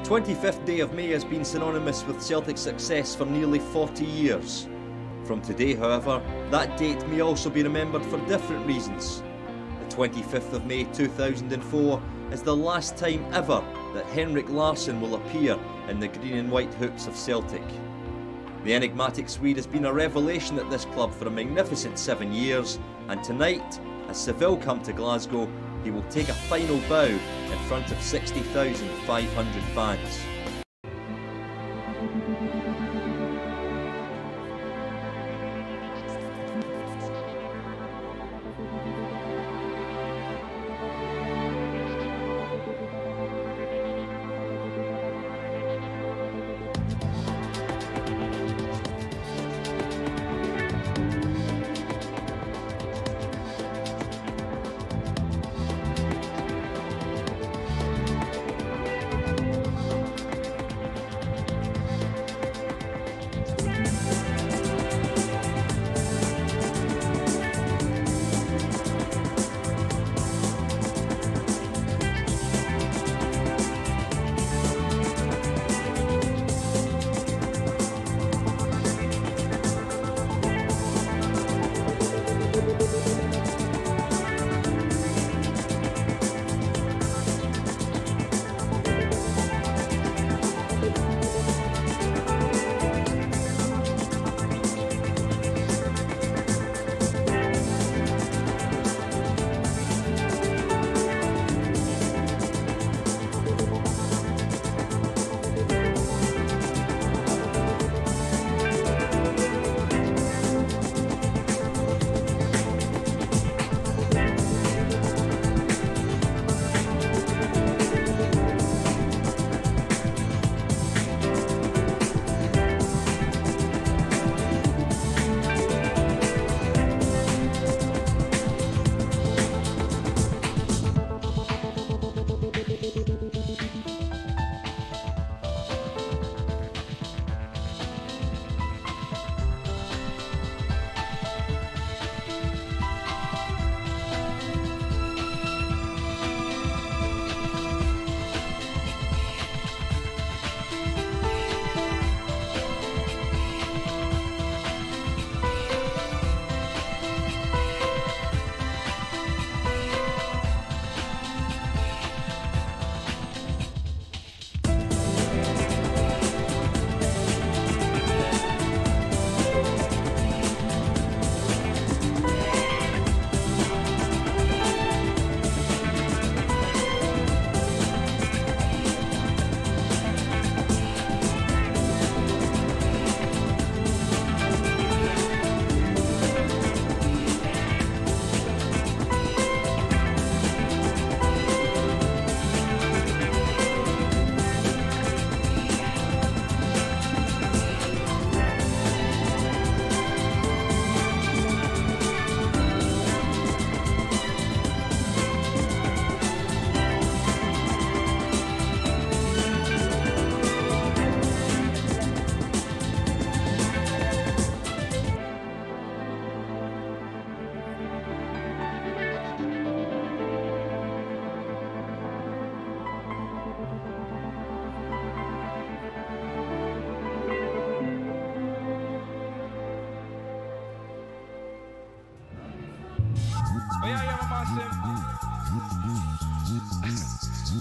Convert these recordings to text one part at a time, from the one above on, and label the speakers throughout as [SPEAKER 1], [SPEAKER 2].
[SPEAKER 1] 25th day of May has been synonymous with Celtic success for nearly 40 years. From today, however, that date may also be remembered for different reasons. The 25th of May 2004 is the last time ever that Henrick Larsson will appear in the green and white hoops of Celtic. The enigmatic Swede has been a revelation at this club for a magnificent 7 years, and tonight, as Seville come to Glasgow, he will take a final bow in front of 60,500 fans.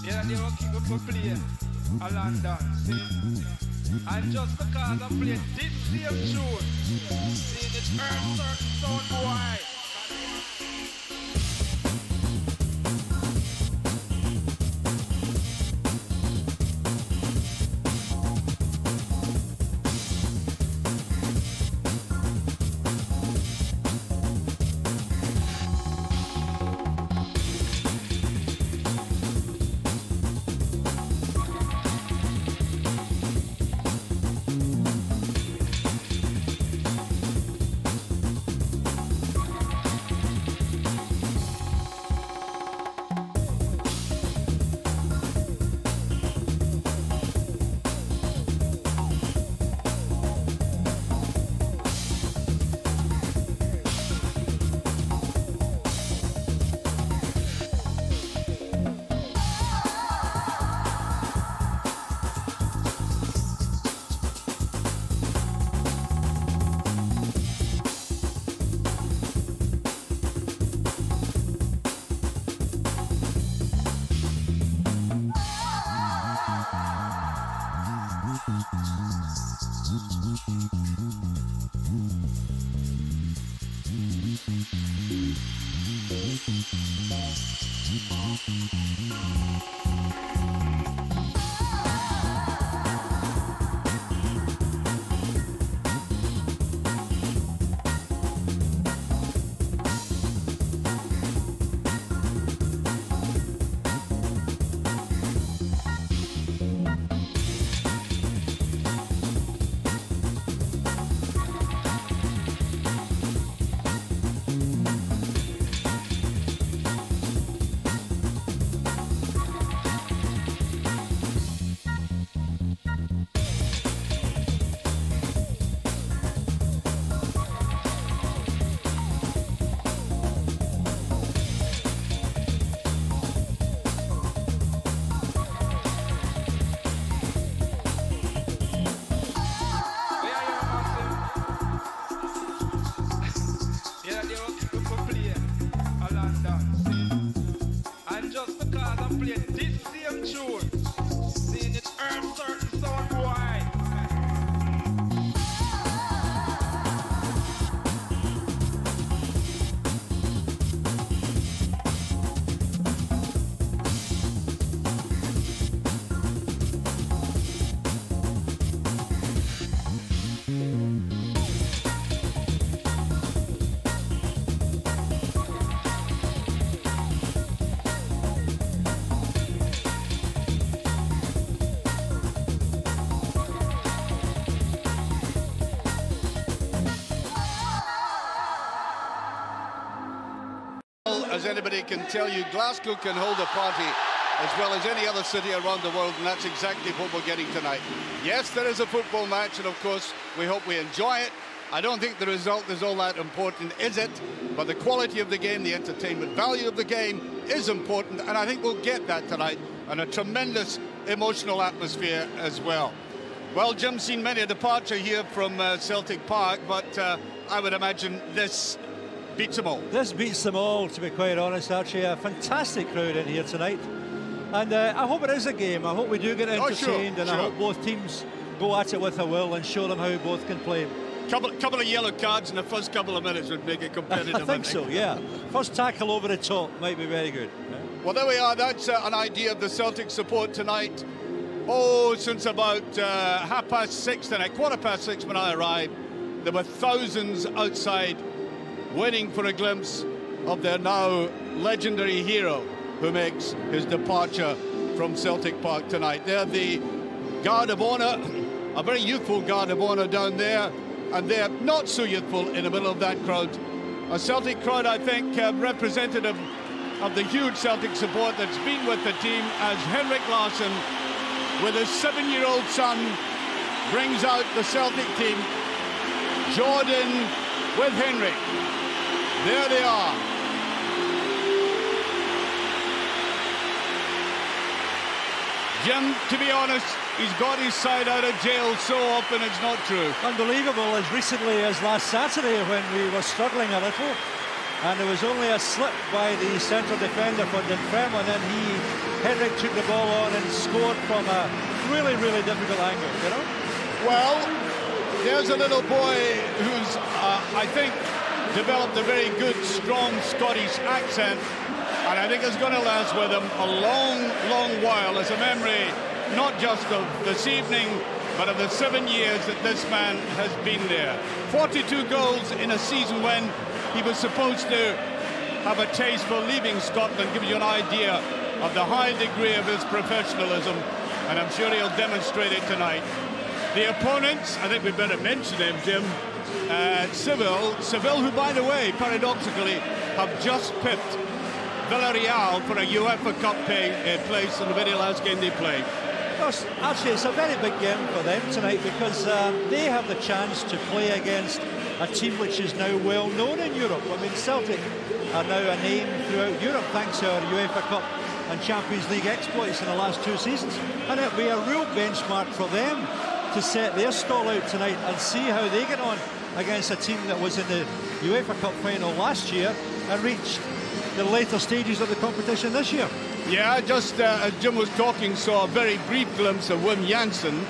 [SPEAKER 2] Yeah, they will keep up for play a London, see? And just because I play this same tune, see, it earns certain sound boy.
[SPEAKER 3] as anybody can tell you, Glasgow can hold a party as well as any other city around the world, and that's exactly what we're getting tonight. Yes, there is a football match, and of course, we hope we enjoy it. I don't think the result is all that important, is it? But the quality of the game, the entertainment value of the game is important, and I think we'll get that tonight, and a tremendous emotional atmosphere as well. Well, Jim's seen many a departure here from Celtic Park, but I would imagine this beats them all.
[SPEAKER 4] This beats them all, to be quite honest, Archie. A fantastic crowd in here tonight. And I hope it is a game. I hope we do get entertained,
[SPEAKER 3] sure.
[SPEAKER 4] I hope both teams go at it with a will and show them how both can play.
[SPEAKER 3] Couple of yellow cards in the first couple of minutes would make it competitive.
[SPEAKER 4] I think so, yeah. First tackle over the top might be very good.
[SPEAKER 3] Well, there we are. That's an idea of the Celtic support tonight. Oh, since about 6:30 tonight, 6:15 when I arrived, there were thousands outside waiting for a glimpse of their now legendary hero who makes his departure from Celtic Park tonight. They're the Guard of Honour, a very youthful Guard of Honour down there, and they're not so youthful in the middle of that crowd. A Celtic crowd, I think, representative of the huge Celtic support that's been with the team as Henrick Larsson, with his 7-year-old son, brings out the Celtic team. Jordan with Henrick. There they are. Jim, to be honest, he's got his side out of jail so often it's not true.
[SPEAKER 4] Unbelievable, as recently as last Saturday when we were struggling a little, and there was only a slip by the central defender for Dunfermline, and then Henrick took the ball on and scored from a really, really difficult angle, you know?
[SPEAKER 3] Well, there's a little boy who's, I think, developed a very good, strong Scottish accent, and I think it's going to last with him a long, long while as a memory, not just of this evening, but of the 7 years that this man has been there. 42 goals in a season when he was supposed to have a taste for leaving Scotland, gives you an idea of the high degree of his professionalism, and I'm sure he'll demonstrate it tonight. The opponents, I think we better mention them, Jim. Sevilla, who, by the way, paradoxically, have just pipped Villarreal for a UEFA Cup place in the very last game they played.
[SPEAKER 4] Actually, it's a very big game for them tonight because they have the chance to play against a team which is now well known in Europe. I mean, Celtic are now a name throughout Europe thanks to our UEFA Cup and Champions League exploits in the last 2 seasons. And it'll be a real benchmark for them to set their stall out tonight and see how they get on against a team that was in the UEFA Cup final last year and reached the later stages of the competition this year.
[SPEAKER 3] Yeah, just as Jim was talking, saw a very brief glimpse of Wim Jansen,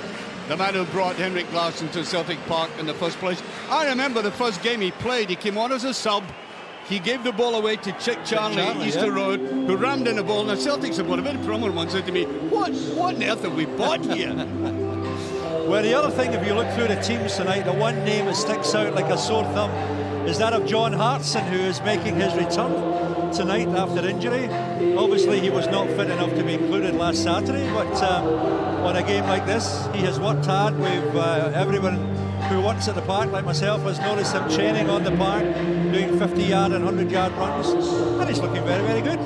[SPEAKER 3] the man who brought Henrick Larsson to Celtic Park in the first place. I remember the first game he played, he came on as a sub, he gave the ball away to Chick Charlie, Easter Road, who rammed in the ball, and the Celtic supporter, a very prominent one, said to me, what on earth have we bought here?
[SPEAKER 4] Well, the other thing, if you look through the teams tonight, the one name that sticks out like a sore thumb is that of John Hartson, who is making his return tonight after injury. Obviously, he was not fit enough to be included last Saturday, but on a game like this, he has worked hard. With everyone who works at the park, like myself, has noticed him training on the park, doing 50-yard and 100-yard runs, and he's looking very, very good.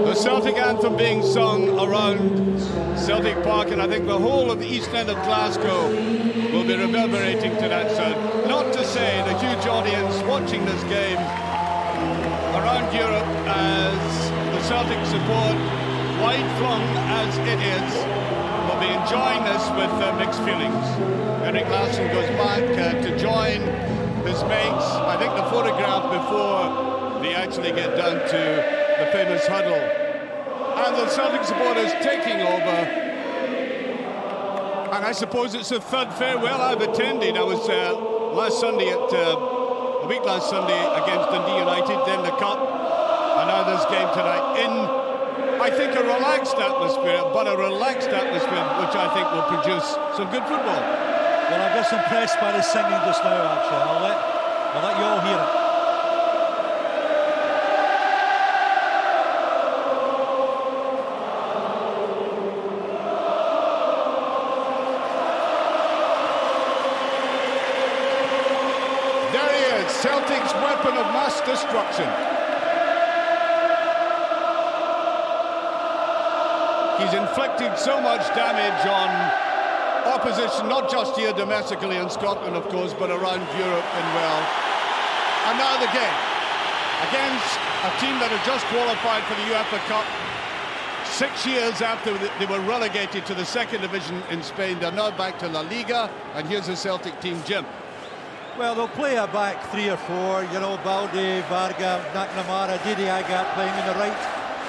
[SPEAKER 3] The Celtic anthem being sung around Celtic Park, and I think the whole of the east end of Glasgow will be reverberating to that sound. Not to say the huge audience watching this game around Europe as the Celtic support, wide-flung as it is, will be enjoying this with mixed feelings. Henrick Larsson goes back to join his mates. I think the photograph before they actually get down to the famous huddle. And the Celtic supporters taking over. And I suppose it's the third farewell I've attended. I was last Sunday a week last Sunday against Dundee United, then the Cup, and now this game tonight in, I think, a relaxed atmosphere, but a relaxed atmosphere which I think will produce some good football.
[SPEAKER 4] Well, I'm just impressed by the singing just now, actually. I'll let you all hear it.
[SPEAKER 3] Celtic's weapon of mass destruction. He's inflicted so much damage on opposition, not just here domestically in Scotland, of course, but around Europe and well. And now the game against a team that had just qualified for the UEFA Cup 6 years after they were relegated to the second division in Spain. They're now back to La Liga, and here's the Celtic team, Jim.
[SPEAKER 4] Well, they'll play a back 3 or 4, you know, Balde, Varga, McNamara, Agathe playing on the right,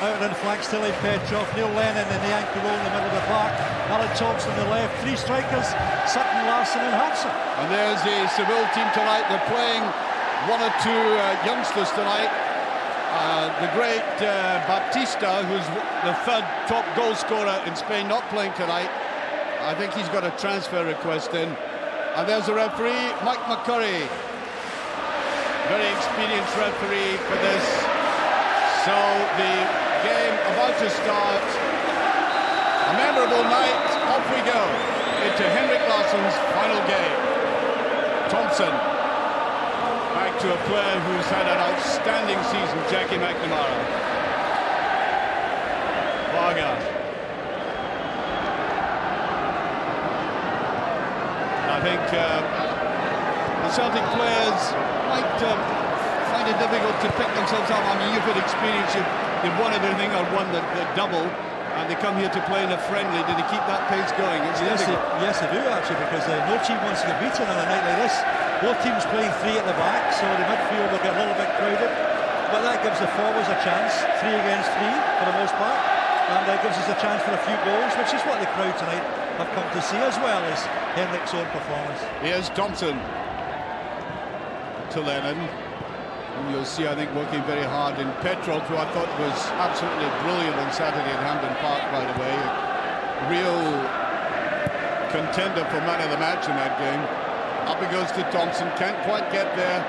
[SPEAKER 4] out on flanks, Celtic Petrov, Lennon in the ankle roll in the middle of the park, Thompson on the left, 3 strikers, Sutton, Larsson and Hartson.
[SPEAKER 3] And there's the Sevilla team tonight. They're playing 1 or 2 youngsters tonight. The great Baptista, who's the 3rd top goal scorer in Spain, not playing tonight. I think he's got a transfer request in. And there's the referee, Mike McCurry. Very experienced referee for this. So the game about to start. A memorable night. Off we go into Henrick Larsson's final game. Thompson. Back to a player who's had an outstanding season, Jackie McNamara. Varga. I think the Celtic players might find it difficult to pick themselves up. I mean, you've had experience, you've won everything or won the double, and they come here to play in a friendly. Do they keep that pace going?
[SPEAKER 4] Yes, they do actually, because no team wants to get beaten on a night like this. Both teams playing 3 at the back, so the midfield will get a little bit crowded, but that gives the forwards a chance, 3 against 3 for the most part, and that gives us a chance for a few goals, which is what the crowd tonight have come to see, as well as Henrick's own performance.
[SPEAKER 3] Here's Thompson to Lennon. And you'll see, I think, working very hard in Petrov, who I thought was absolutely brilliant on Saturday at Hampden Park, by the way. Real contender for man of the match in that game. Up he goes to Thompson, can't quite get there.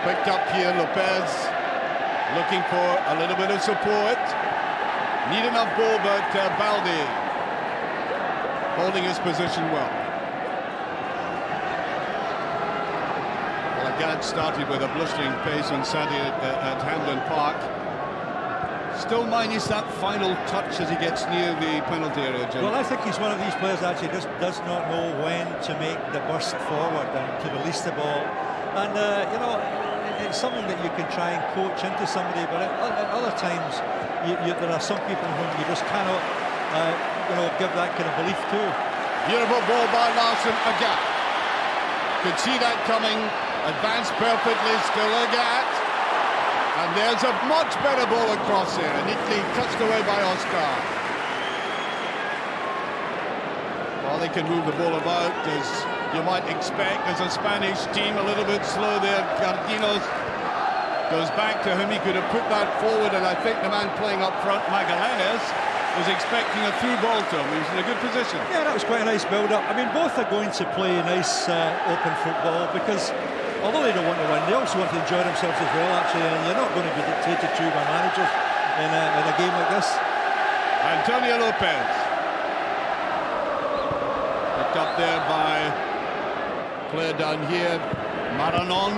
[SPEAKER 3] Picked up here, Lopez, looking for a little bit of support. Need enough ball, but Balde holding his position well. Well, Agathe started with a blistering pace on Saturday at Hampden Park. Still minus that final touch as he gets near the penalty area, Jim.
[SPEAKER 4] Well, I think he's one of these players that actually just does not know when to make the burst forward and to release the ball. And, you know, it's something that you can try and coach into somebody, but at other times there are some people whom you just cannot you know, give that kind of belief to.
[SPEAKER 3] Beautiful ball by Larsson. Agathe could see that coming, advanced perfectly, still Agathe, and there's a much better ball across here, neatly touched away by Oscar. Well, they can move the ball about as you might expect. As a Spanish team a little bit slow there. Gardinos goes back to him. He could have put that forward, and I think the man playing up front, Magallanes, was expecting a through ball to him. He was in a good position. Yeah,
[SPEAKER 4] that was quite a nice build-up. I mean, both are going to play nice open football, because although they don't want to win, they also want to enjoy themselves as well, actually, and you're not going to be dictated to by managers in a game like this.
[SPEAKER 3] Antonio Lopez. Picked up there by player down here, Maranon.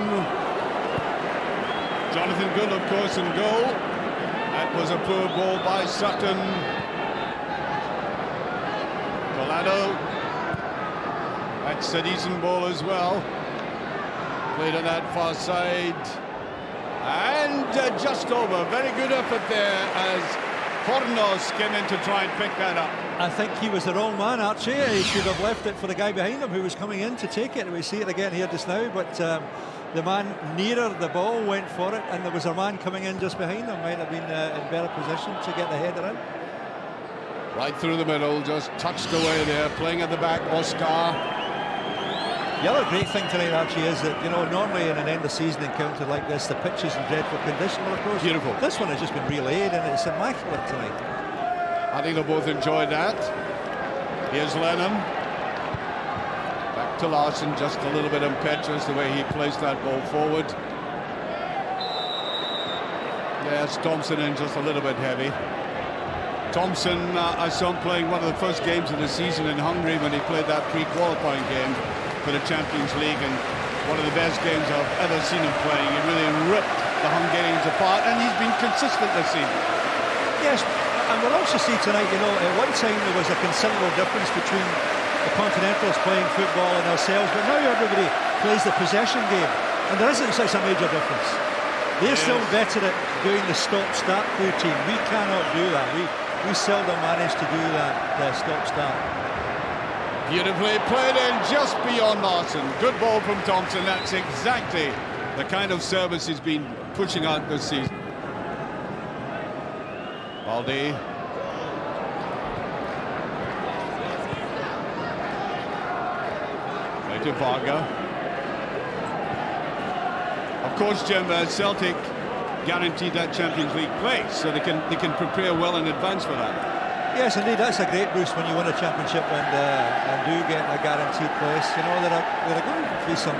[SPEAKER 3] Jonathan Gould, of course, in goal. That was a poor ball by Sutton. Torrado. That's a decent ball as well. Played on that far side. And just over. Very good effort there as Hornos came in to try and pick that up.
[SPEAKER 4] I think he was the wrong man, Archie. He should have left it for the guy behind him who was coming in to take it. We see it again here just now, but the man nearer the ball went for it, and there was a man coming in just behind him. Might have been in better position to get the header in.
[SPEAKER 3] Right through the middle, just touched away there, playing at the back, Oscar.
[SPEAKER 4] The other great thing tonight, Archie, is that, you know, normally in an end of season encounter like this, the pitch is in dreadful condition. Well, of course,
[SPEAKER 3] beautiful.
[SPEAKER 4] This one has just been relayed, and it's immaculate tonight.
[SPEAKER 3] I think they both enjoyed that. Here's Lennon. Back to Larsson, just a little bit impetuous the way he placed that ball forward. Yes, Thompson in just a little bit heavy. Thompson, I saw him playing one of the first games of the season in Hungary when he played that pre-qualifying game for the Champions League, and one of the best games I've ever seen him playing. He really ripped the Hungarians apart, and he's been consistent this season.
[SPEAKER 4] Yes, and we'll also see tonight, you know, at one time there was a considerable difference between the Continentals playing football and ourselves, but now everybody plays the possession game, and there isn't such a major difference. They're still better at doing the stop-start routine. We cannot do that. We seldom manage to do that stop-start.
[SPEAKER 3] Beautifully played in just beyond Larsson. Good ball from Thompson. That's exactly the kind of service he's been pushing out this season. Balde. Right to Varga. Of course, Jim, Celtic guaranteed that Champions League place, so they can prepare well in advance for that.
[SPEAKER 4] Yes, indeed, that's a great boost when you win a championship and do get a guaranteed place. You know, there are going to be some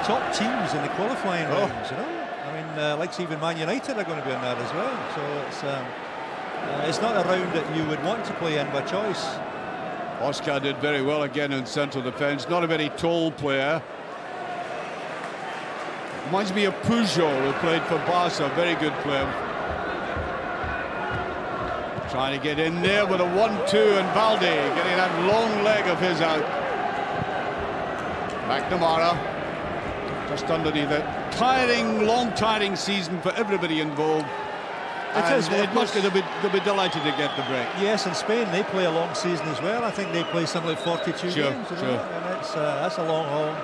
[SPEAKER 4] top teams in the qualifying rounds. You know, I mean, like even Man United are going to be in that as well. So it's not a round that you would want to play in by choice.
[SPEAKER 3] Oscar did very well again in central defence. Not a very tall player. Reminds me of Pujol, who played for Barca. Very good player. Trying to get in there with a 1-2, and Balde getting that long leg of his out. McNamara just underneath it. Long tiring season for everybody involved. They'll be delighted to get the break.
[SPEAKER 4] Yes, in Spain they play a long season as well. I think they play something like 42 games.
[SPEAKER 3] Sure.
[SPEAKER 4] And that's a long haul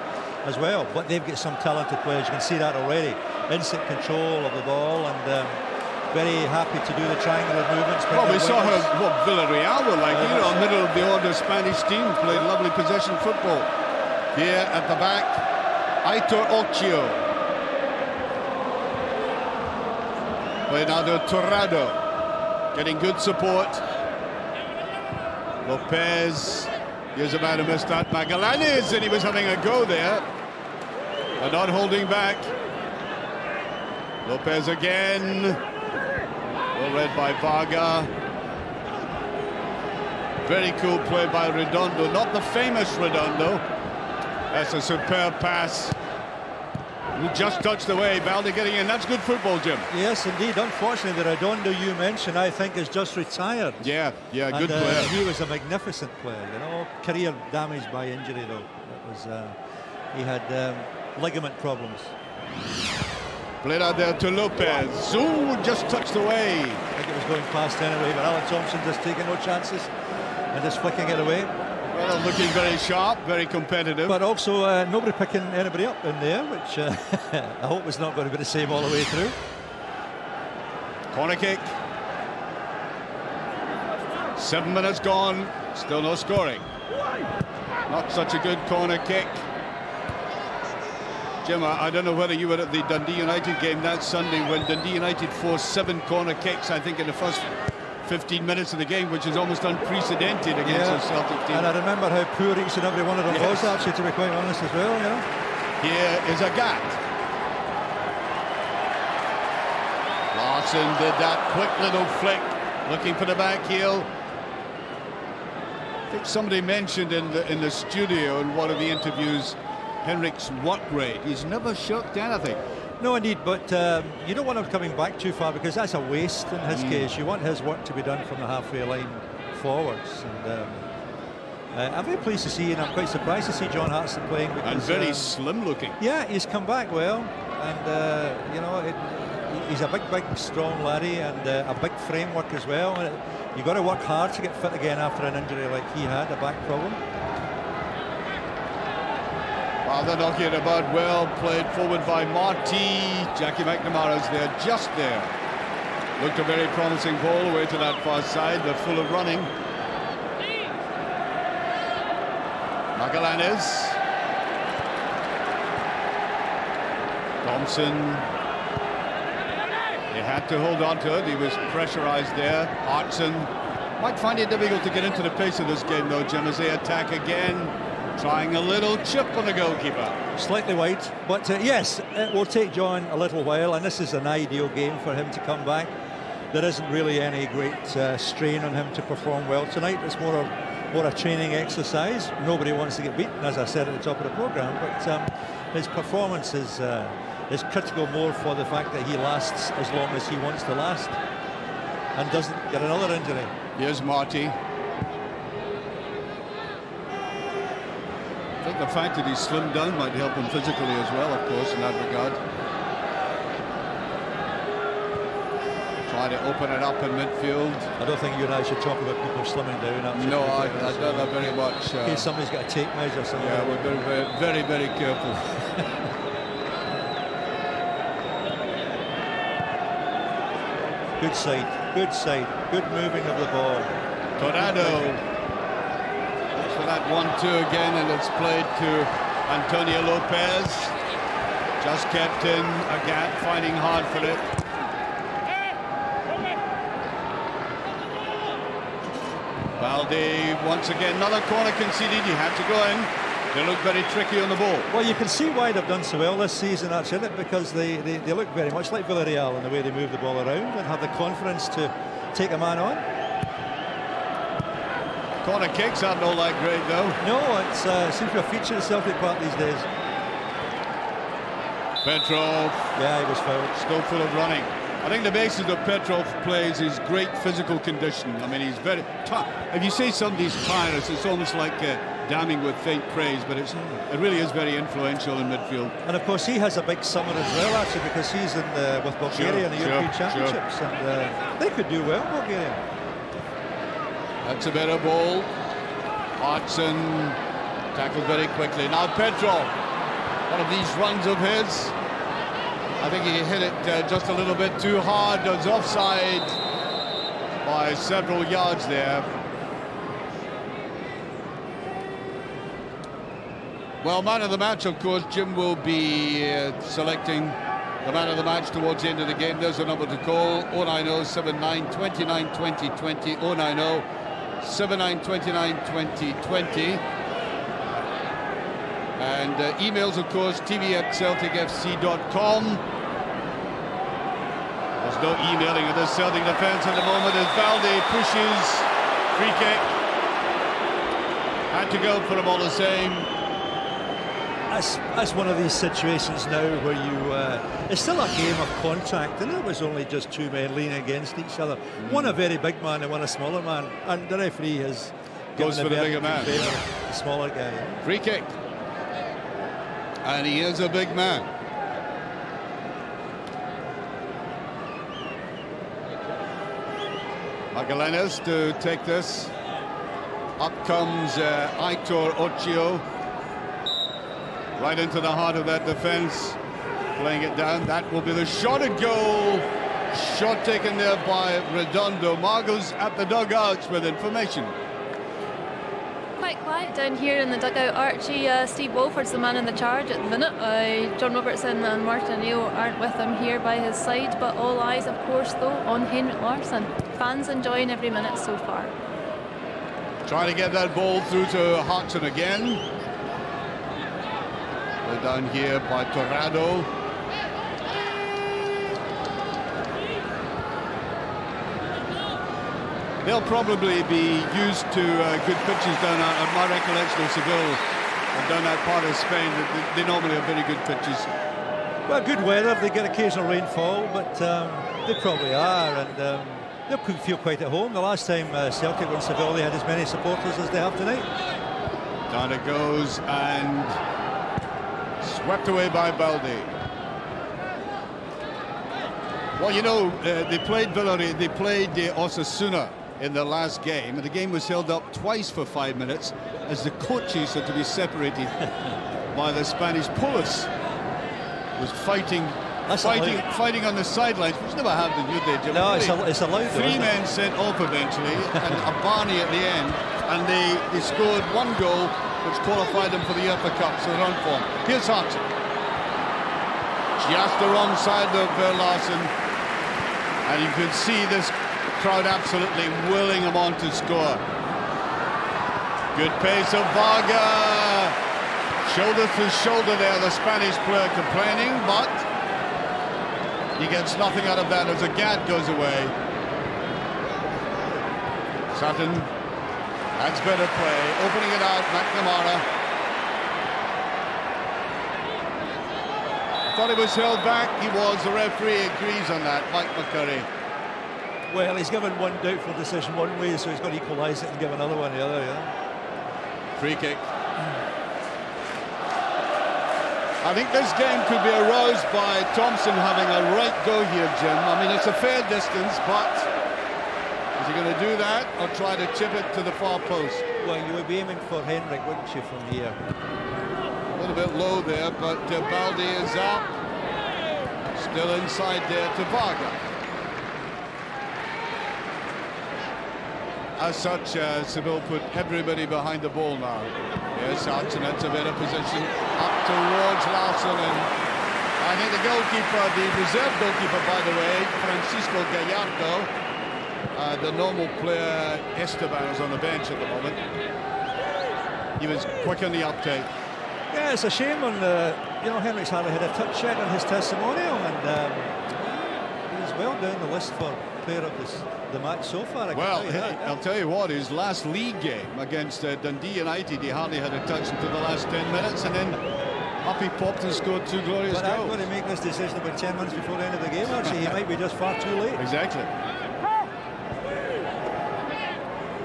[SPEAKER 4] as well. But they've got some talented players. You can see that already. Instant control of the ball and very happy to do the triangular movements.
[SPEAKER 3] Well, we saw what Villarreal were like. You know, middle of the order Spanish team, played lovely possession football. Here at the back, Ocio. Played now to Torrado, getting good support. Lopez, here's a man who missed that. Magallanes, and he was having a go there, but not holding back. Lopez again. Well read by Varga. Very cool play by Redondo, not the famous Redondo. That's a superb pass. He just touched away. Balde getting in. That's good football, Jim.
[SPEAKER 4] Yes, indeed. Unfortunately, the Redondo you mentioned, I think, is just retired.
[SPEAKER 3] Yeah, good player.
[SPEAKER 4] He was a magnificent player, you know. Career damaged by injury, though. It was, he had ligament problems.
[SPEAKER 3] Played out there to Lopez. Ooh, just touched away.
[SPEAKER 4] I think it was going past anyway, but Alan Thompson just taking no chances and just flicking it away.
[SPEAKER 3] Well, looking very sharp, very competitive.
[SPEAKER 4] But also nobody picking anybody up in there, which I hope is not going to be the same all the way through.
[SPEAKER 3] Corner kick. 7 minutes gone, still no scoring. Not such a good corner kick. Jim, I don't know whether you were at the Dundee United game that Sunday when Dundee United forced 7 corner kicks, I think, in the first 15 minutes of the game, which is almost unprecedented against the Celtic team.
[SPEAKER 4] And I remember how poor each and every one of them was, actually, to be quite honest as well, you know.
[SPEAKER 3] Here is Agathe. Larsson did that quick little flick, looking for the back heel. I think somebody mentioned in the studio in one of the interviews Henrick's work rate. He's never shirked anything.
[SPEAKER 4] No, indeed, but you don't want him coming back too far, because that's a waste in his case. You want his work to be done from the halfway line forwards. And I'm very pleased to see, and I'm quite surprised to see John Hartson playing. Because,
[SPEAKER 3] and very slim looking.
[SPEAKER 4] Yeah, he's come back well, and you know, he's a big, strong laddie, and a big framework as well. And you've got to work hard to get fit again after an injury like he had, a back problem.
[SPEAKER 3] Well, they're knocking it about well, played forward by Marti. Jackie McNamara's there, just there. Looked a very promising ball away to that far side. They're full of running. Magallanes. Thompson. He had to hold on to it. He was pressurized there. Hartson might find it difficult to get into the pace of this game, though, Jim, as they attack again. Trying a little chip on the goalkeeper.
[SPEAKER 4] Slightly wide, but yes, it will take John a little while, and this is an ideal game for him to come back. There isn't really any great strain on him to perform well tonight. It's more a training exercise. Nobody wants to get beaten, as I said at the top of the programme, but his performance is critical more for the fact that he lasts as long as he wants to last and doesn't get another injury.
[SPEAKER 3] Here's Marti. I think the fact that he's slimmed down might help him physically as well, of course, in that regard. Trying to open it up in midfield.
[SPEAKER 4] I don't think you and I should talk about people slimming down.
[SPEAKER 3] No, I don't very much.
[SPEAKER 4] In case somebody's got a tape measure or something.
[SPEAKER 3] Yeah, we're very, very careful.
[SPEAKER 4] Good side, good moving of the ball.
[SPEAKER 3] Torrado. Looks for that 1-2 again, and it's played to Antonio Lopez. Just kept in. Agathe fighting hard for it. Balde once again, another corner conceded. He had to go in. They look very tricky on the ball.
[SPEAKER 4] Well, you can see why they've done so well this season, actually, because they look very much like Villarreal in the way they move the ball around and have the confidence to take a man on.
[SPEAKER 3] Corner kicks aren't all that great, though.
[SPEAKER 4] No, it seems to be a feature of Celtic Park these days.
[SPEAKER 3] Petrov.
[SPEAKER 4] Yeah, he was fouled.
[SPEAKER 3] Still full of running. I think the basis of Petrov plays is great physical condition. I mean, he's very tough. If you say somebody's tireless, it's almost like damning with faint praise, but it really is very influential in midfield.
[SPEAKER 4] And of course, he has a big summer as well, actually, because he's in with Bulgaria in the European Championships, and they could do well, Bulgaria.
[SPEAKER 3] That's a better ball. Hartson tackled very quickly. Now Petrov, one of these runs of his. I think he hit it just a little bit too hard. It's offside by several yards there. Well, man of the match, of course, Jim will be selecting the man of the match towards the end of the game. There's a number to call: 090 79 29 20 20. 090 79 29 20 20. And emails, of course, tv@celticfc.com. There's no emailing of the Celtic defence at the moment as Balde pushes. Free kick. Had to go for them all the same.
[SPEAKER 4] That's one of these situations now where it's still a game of contact, and it was only just two men leaning against each other. One a very big man and one a smaller man, and the referee has
[SPEAKER 3] goes for the bigger man,
[SPEAKER 4] the smaller guy.
[SPEAKER 3] Free kick. And he is a big man. Magallanes to take this. Up comes Aitor Ocio. Right into the heart of that defence. Playing it down. That will be the shot at goal. Shot taken there by Redondo. Margot's at the dugouts with information.
[SPEAKER 5] Quite quiet down here in the dugout, Archie. Steve Wolford's the man in the charge at the minute. John Robertson and Martin O'Neill aren't with him here by his side, but all eyes, of course, though, on Henrick Larsson. Fans enjoying every minute so far.
[SPEAKER 3] Trying to get that ball through to Hartson again. They're down here by Torrado. They'll probably be used to good pitches down at my recollection of Sevilla and down that part of Spain. They normally have very good pitches.
[SPEAKER 4] Well, good weather. They get occasional rainfall, but they probably are, and they'll feel quite at home. The last time Celtic were in Sevilla, they had as many supporters as they have tonight.
[SPEAKER 3] Down it goes and swept away by Balde. Well, you know, they played Villarreal, they played Osasuna in the last game, and the game was held up twice for 5 minutes as the coaches had to be separated by the Spanish police. Was fighting on the sidelines, which never happened, did they, Jim?
[SPEAKER 4] No, it's allowed.
[SPEAKER 3] Three men sent off eventually, and a Barney at the end, and they scored one goal, which qualified them for the UEFA Cup, so they're on form. Here's Hartson. Just the wrong side of Larsson, and you can see this crowd absolutely willing him on to score. Good pace of Varga. Shoulder to shoulder there, the Spanish player complaining, but he gets nothing out of that as Agathe goes away. Sutton, that's better play, opening it out, McNamara. Thought he was held back. He was. The referee agrees on that. Mike McCurry.
[SPEAKER 4] Well, he's given one doubtful decision one way, so he's got to equalise it and give another one the other, yeah.
[SPEAKER 3] Free kick. I think this game could be aroused by Thompson having a right go here, Jim. I mean, it's a fair distance, but is he going to do that or try to chip it to the far post?
[SPEAKER 4] Well, you would be aiming for Henrick, wouldn't you, from here?
[SPEAKER 3] A little bit low there, but Balde is up. Still inside there to Varga. As such, Seville put everybody behind the ball now. Yes, Hartson into a better position. Up towards Larsson, and I think the goalkeeper, the reserve goalkeeper, by the way, Francisco Gallardo, the normal player Esteban is on the bench at the moment. He was quick on the uptake.
[SPEAKER 4] Yeah, it's a shame on you know, Henrick's hardly had a touch yet on his testimonial, and he's well down the list for player of the match so far.
[SPEAKER 3] Well, I'll tell you what, his last league game against Dundee United, he hardly had a touch until the last 10 minutes, and then up he popped and scored two glorious goals.
[SPEAKER 4] I'm going to make this decision about 10 minutes before the end of the game, actually. He might be just far too late.
[SPEAKER 3] Exactly.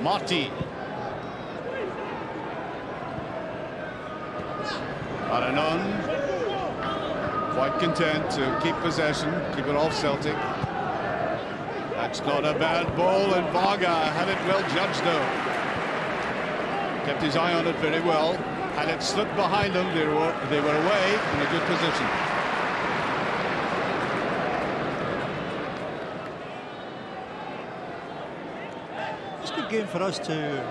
[SPEAKER 3] Marti. Maranon. Quite content to keep possession, keep it off Celtic. That's not a bad ball, and Varga had it well judged though. Kept his eye on it very well. Had it slipped behind them, they were away in a good position.
[SPEAKER 4] It's a good game for us to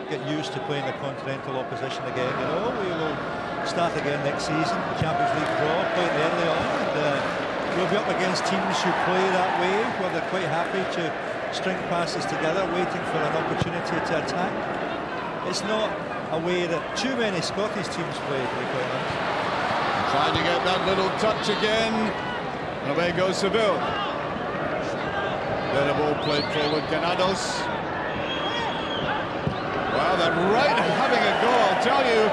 [SPEAKER 4] get used to playing a continental opposition again. You know, we will start again next season, the Champions League draw quite early on, and we'll be up against teams who play that way, where they're quite happy to string passes together, waiting for an opportunity to attack. It's not a way that too many Scottish teams play, to be quite honest.
[SPEAKER 3] Trying to get that little touch again, and away goes Seville. Then a ball played forward, Gallardo's. Well, they're right having a go, I'll tell you.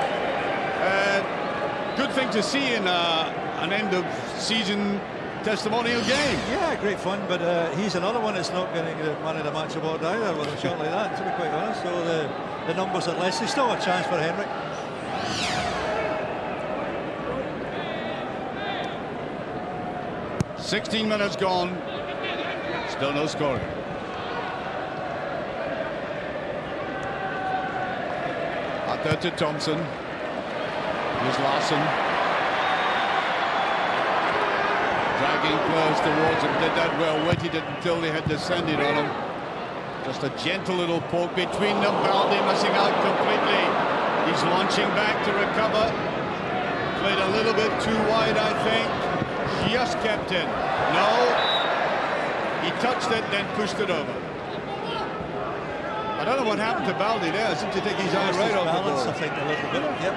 [SPEAKER 3] Good thing to see in an end-of-season testimonial game.
[SPEAKER 4] Yeah, great fun, but he's another one that's not getting the man of the match award either with a shot like that, to be quite honest. So the numbers are less. There's still a chance for Henrick.
[SPEAKER 3] "16 minutes gone, still no scoring." Out there to Thompson. Here's Larsson. Dragging players towards him, did that well, waited until they had descended on him. Just a gentle little poke between them. Balde missing out completely. He's launching back to recover. Played a little bit too wide, I think. Just kept in. No. He touched it, then pushed it over. I don't know what happened to Balde there. I seem to take his eye right off the ball.
[SPEAKER 4] I think a little bit. Yep.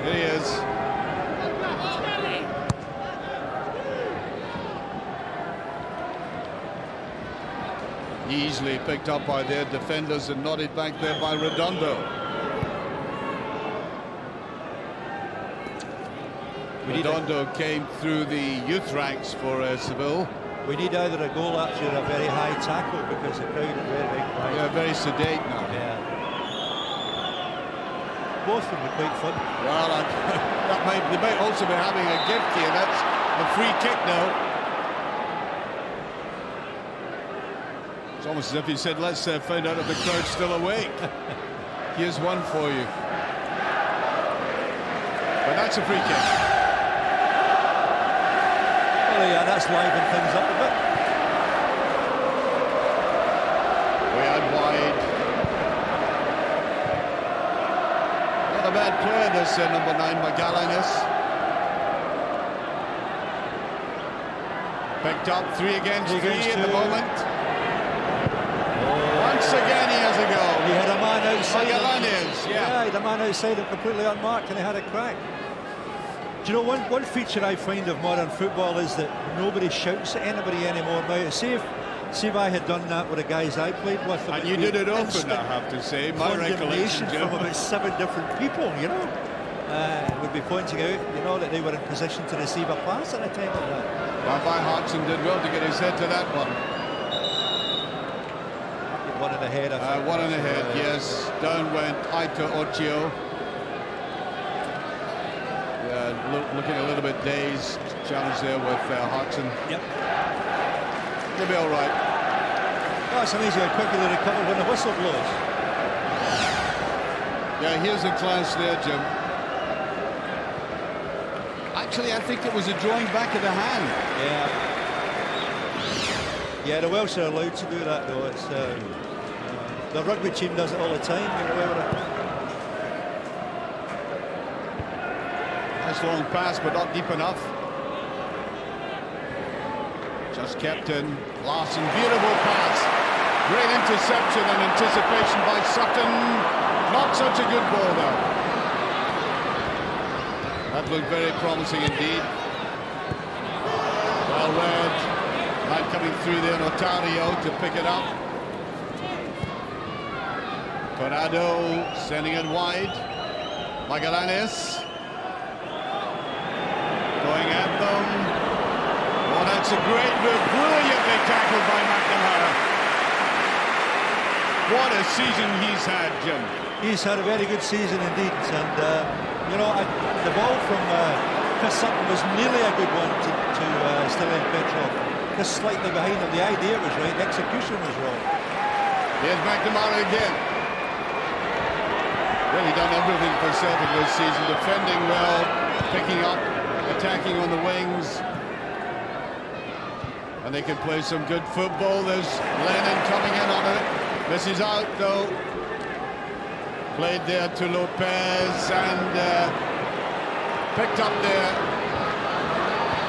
[SPEAKER 3] Here he is. Easily picked up by their defenders and nodded back there by Redondo. Redondo came through the youth ranks for Seville.
[SPEAKER 4] We need either a goal after a very high tackle because the crowd are very, very quiet.
[SPEAKER 3] Yeah, very sedate now.
[SPEAKER 4] Yeah. Both would be quite fun.
[SPEAKER 3] Well, they might also be having a gift here. That's a free kick now. It's almost as if he said, let's find out if the crowd's still awake. Here's one for you. But that's a free kick.
[SPEAKER 4] Oh yeah, that's livened things up a bit.
[SPEAKER 3] Way out wide. Not a bad player, this number 9, Magallanes. Picked up 3 against 3 at the moment. Once again he has a go.
[SPEAKER 4] He had a man outside.
[SPEAKER 3] Magallanes,
[SPEAKER 4] Yeah, he had a man outside him completely unmarked, and he had a crack. Do you know, one feature I find of modern football is that nobody shouts at anybody anymore about it. See if I had done that with the guys I played with.
[SPEAKER 3] And you did it often, I have to say. My recollection
[SPEAKER 4] from about 7 different people, you know. would be pointing out, you know, that they were in position to receive a pass at a time like that.
[SPEAKER 3] Now by Hartson did well to get his head to that one.
[SPEAKER 4] One in the head, I think.
[SPEAKER 3] One in the head, yes. Down went Ocio. Yeah, looking a little bit dazed. Challenge there with Hartson.
[SPEAKER 4] Yep.
[SPEAKER 3] They'll be all right.
[SPEAKER 4] Oh, it's amazing how quickly they recover when the whistle blows.
[SPEAKER 3] Yeah, here's a class there, Jim. Actually, I think it was a drawing back of the hand.
[SPEAKER 4] Yeah. Yeah, the Welsh are allowed to do that, though. It's the rugby team does it all the time. Get away with it.
[SPEAKER 3] Nice long pass, but not deep enough. Just kept in. Larsson, beautiful pass. Great interception and anticipation by Sutton. Not such a good ball, though. That looked very promising indeed. Well read. Line coming through there, Notario to pick it up. Torrado sending it wide. Magallanes going at them. Oh, that's a great move. Brilliantly tackled by McNamara. What a season he's had, Jim.
[SPEAKER 4] He's had a very good season indeed, and you know, the ball from Sutton was nearly a good one to Sylla and Petrov. Just slightly behind him. The idea was right, the execution was wrong.
[SPEAKER 3] Here's McNamara again. Really done everything for Celtic this season. Defending well, picking up, attacking on the wings. And they can play some good football. There's Lennon coming in on it. This is out though. Played there to Lopez and picked up there.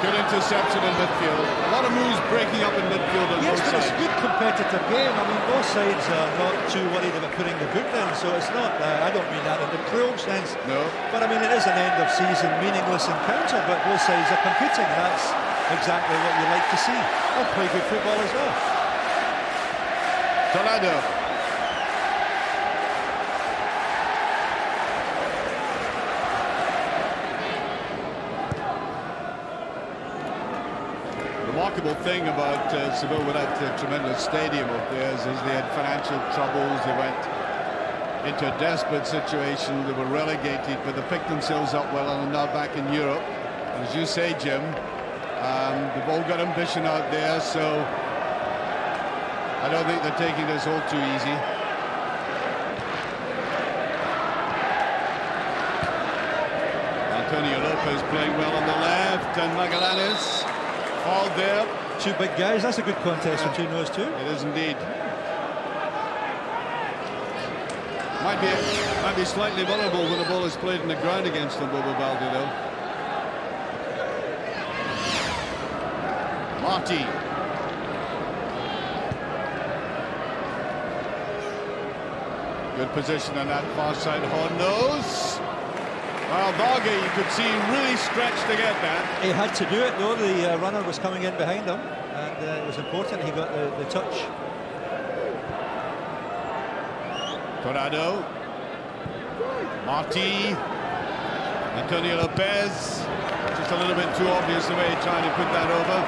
[SPEAKER 3] Good interception in midfield. A lot of moves breaking up in midfield on both sides.
[SPEAKER 4] Yes, but it's a good competitive game. I mean, both sides are not too worried about putting the boot down, so it's not, I don't mean that in the cruel sense.
[SPEAKER 3] No.
[SPEAKER 4] But I mean, it is an end of season meaningless encounter, but both sides are competing. That's exactly what you like to see. They'll play good football as well.
[SPEAKER 3] Torrado. Remarkable thing about Sevilla with that tremendous stadium of theirs is they had financial troubles. They went into a desperate situation. They were relegated, but they picked themselves up well and are now back in Europe. And as you say, Jim, they've all got ambition out there, so I don't think they're taking this all too easy. Antonito Lopez playing well on the left, and Magallanes all there.
[SPEAKER 4] Two big guys. That's a good contest between those two.
[SPEAKER 3] It is indeed. Might be slightly vulnerable when the ball is played in the ground against them, Balde, though. Marti. Good position on that far side. Hornos. Well, Varga, you could see really stretched to get that.
[SPEAKER 4] He had to do it, though. The runner was coming in behind him, and it was important he got the touch.
[SPEAKER 3] Torrado. Marti. Antonito Lopez. Just a little bit too obvious the way he tried to put that over.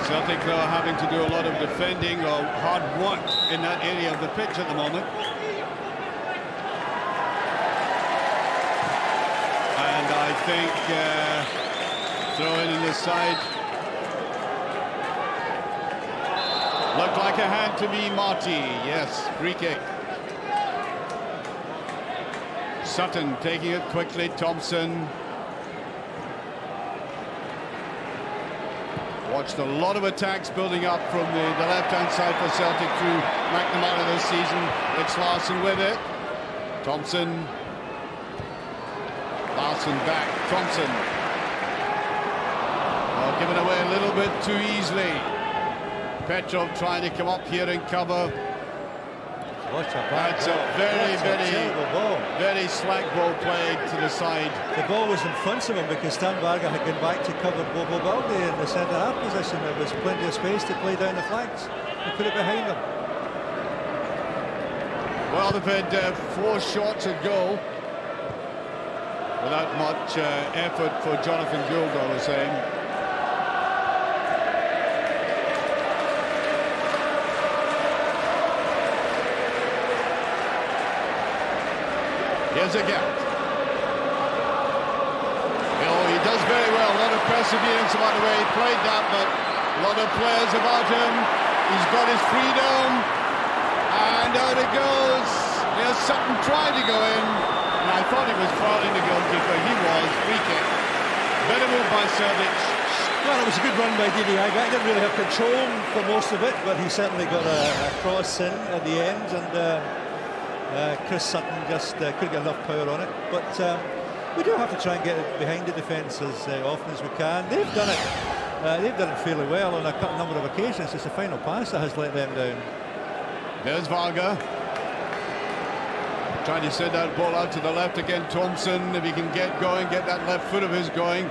[SPEAKER 3] Celtic, though, having to do a lot of defending or hard work in that area of the pitch at the moment. And I think throw in the side. Looked like a hand to me, Marti. Yes, free kick. Sutton taking it quickly. Thompson. Watched a lot of attacks building up from the left-hand side for Celtic through McNamara this season. It's Larsson with it. Thompson. Larsson back. Thompson. Oh, given away a little bit too easily. Petrov trying to come up here and cover. That's a very slack ball played to the side.
[SPEAKER 4] The ball was in front of him because Varga had gone back to cover Balde in the centre-half position. There was plenty of space to play down the flanks. He put it behind him.
[SPEAKER 3] Well, they've had 4 shots at goal. without much effort for Jonathan Gould, I was saying. Here's Agathe. Oh, he does very well. A lot of perseverance about the way he played that, but a lot of players about him. He's got his freedom, and out it goes. There's Sutton trying to go in, and I thought he was fouling the goalkeeper. He was. Free kick. Better move by Celtic.
[SPEAKER 4] Well, it was a good run by Didi Agathe. Didn't really have control for most of it, but he certainly got a cross in at the end, and Chris Sutton just couldn't get enough power on it. But we do have to try and get it behind the defence as often as we can. They've done it. They've done it fairly well on a number of occasions. It's the final pass that has let them down.
[SPEAKER 3] There's Varga. Trying to send that ball out to the left again. Thompson, if he can get going, get that left foot of his going.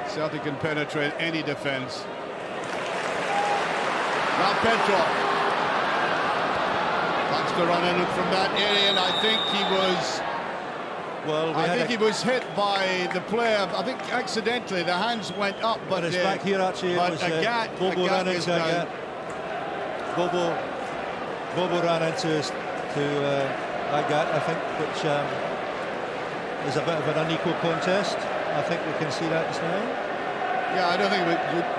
[SPEAKER 3] Celtic can penetrate any defence. Now Petrov. That's the run in from that area, and I think he was...
[SPEAKER 4] Well,
[SPEAKER 3] I think he was hit by the player. I think accidentally the hands went up, but
[SPEAKER 4] it's back here actually. It was Bobo ran into Agathe. Bobo ran into Agathe, I think, which is a bit of an unequal contest. I think we can see that just now.
[SPEAKER 3] Yeah, I don't think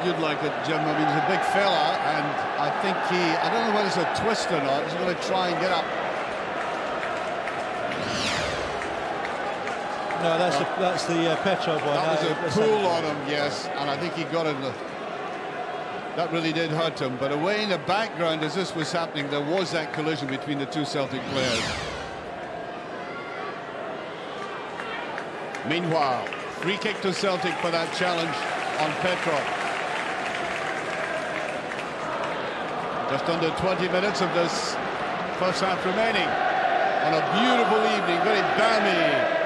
[SPEAKER 3] you'd like it, Jim. I mean, he's a big fella, and I think I don't know whether it's a twist or not. He's going to try and get up.
[SPEAKER 4] No, that's the Petrov one.
[SPEAKER 3] That was a pull on him, yes, and I think he got it. That really did hurt him. But away in the background, as this was happening, there was that collision between the two Celtic players. Meanwhile, free kick to Celtic for that challenge on Petrov. Just under 20 minutes of this first half remaining. On a beautiful evening, very balmy.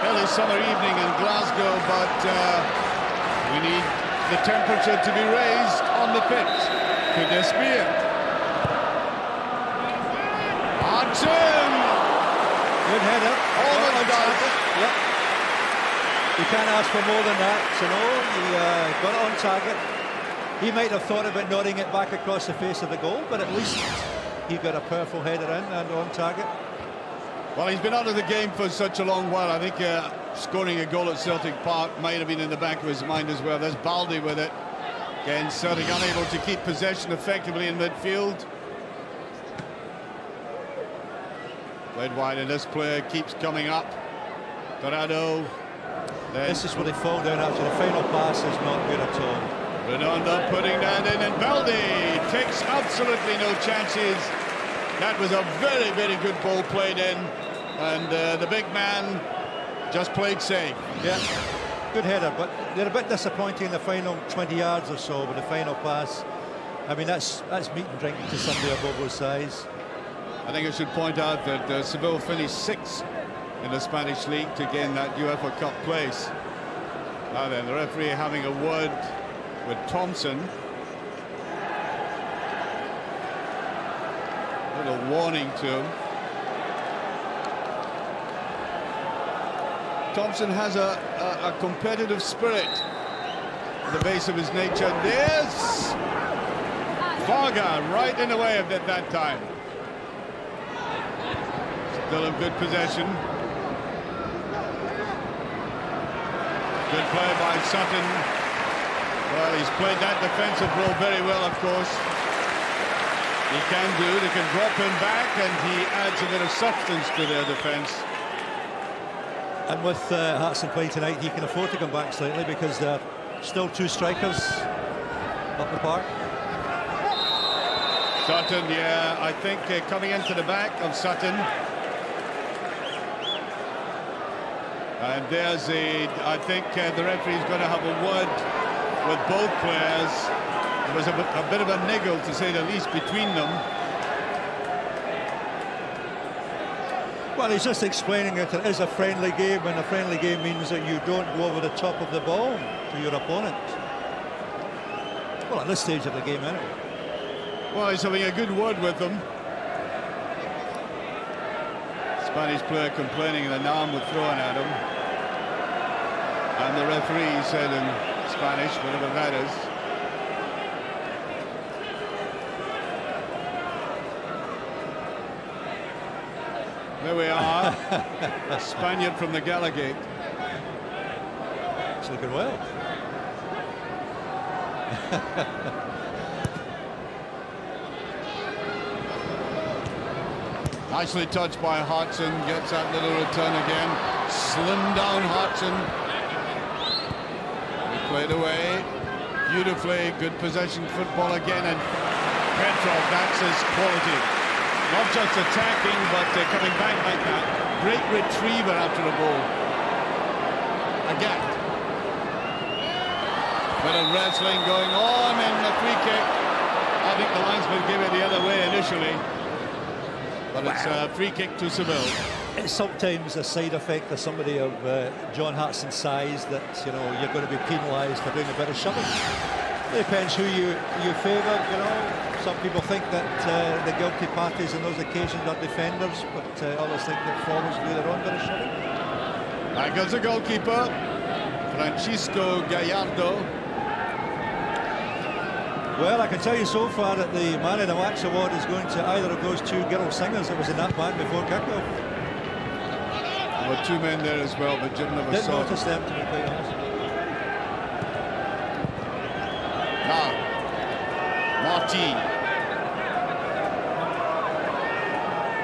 [SPEAKER 3] Early summer evening in Glasgow, but we need the temperature to be raised on the pitch. Could this be it? Hartson!
[SPEAKER 4] Good header.
[SPEAKER 3] Oh my God!
[SPEAKER 4] Yep. You can't ask for more than that. So no, he got it on target. He might have thought about nodding it back across the face of the goal, but at least he got a powerful header in and on target.
[SPEAKER 3] Well, he's been out of the game for such a long while. I think scoring a goal at Celtic Park might have been in the back of his mind as well. There's Balde with it. Again, Celtic unable to keep possession effectively in midfield. Played wide, and this player keeps coming up. Torrado.
[SPEAKER 4] This is where they fall down after the final pass is not good at all.
[SPEAKER 3] Redondo putting that in, and Balde takes absolutely no chances. That was a very, very good ball played in, and the big man just played safe.
[SPEAKER 4] Yeah, good header, but they're a bit disappointing in the final 20 yards or so with the final pass. I mean, that's meat and drink to somebody of Bobo's size.
[SPEAKER 3] I think I should point out that Sevilla finished 6th in the Spanish league to gain that UEFA Cup place. Now then, the referee having a word with Thompson. Little warning to him. Thompson has a competitive spirit at the base of his nature. There's Varga right in the way of it that time. Still in good possession. Good play by Sutton. Well, he's played that defensive role very well, of course. He can do. They can drop him back, and he adds a bit of substance to their defence.
[SPEAKER 4] And with Hartson playing tonight, he can afford to come back slightly because there are still 2 strikers up the park.
[SPEAKER 3] Sutton, yeah, I think coming into the back of Sutton. And there's I think the referee's going to have a word with both players. There was a bit of a niggle, to say the least, between them.
[SPEAKER 4] Well, he's just explaining that it is a friendly game, and a friendly game means that you don't go over the top of the ball to your opponent. Well, at this stage of the game, anyway.
[SPEAKER 3] Well, he's having a good word with them. Spanish player complaining an arm was thrown at him. And the referee said in Spanish, whatever that is. There we are. A Spaniard from the Gallardo.
[SPEAKER 4] It's looking well.
[SPEAKER 3] Nicely touched by Hartson, gets that little return again. Slim down Hartson. Played away beautifully, good possession football again, and Petrov, that's his quality. Not just attacking, but coming back like that. Great retriever after the ball. Agathe. Bit of wrestling going on, and the free kick. I think the linesman gave it the other way initially. But it's a free kick to Sevilla.
[SPEAKER 4] It's sometimes a side effect of somebody of John Hartson's size that, you know, you're going to be penalised for doing a bit of shoving. It depends who you favour, you know. Some people think that the guilty parties on those occasions are defenders, but others think that forwards do their own bit of shoving.
[SPEAKER 3] There goes the goalkeeper, Francisco Gallardo.
[SPEAKER 4] Well, I can tell you so far that the Man of the Match award is going to either of those two girl singers that was in that band before kick-off.
[SPEAKER 3] There were two men there as well, but Jim never
[SPEAKER 4] Didn't
[SPEAKER 3] saw
[SPEAKER 4] notice them, to be quite honest.
[SPEAKER 3] Now, Marti.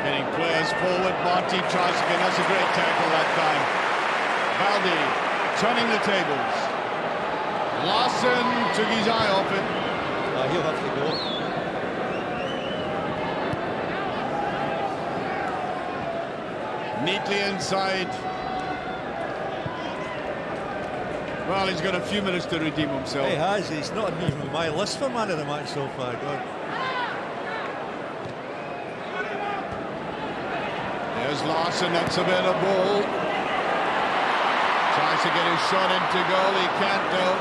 [SPEAKER 3] Getting players forward. Marti tries again. That's a great tackle that time. Balde turning the tables. Larsson took his eye off it.
[SPEAKER 4] He'll have to go.
[SPEAKER 3] Neatly inside. Well, he's got a few minutes to redeem himself.
[SPEAKER 4] He has. He's not even on my list for Man of the Match so far. God.
[SPEAKER 3] There's Larsson, that's a bit of ball. Tries to get his shot into goal. He can't though.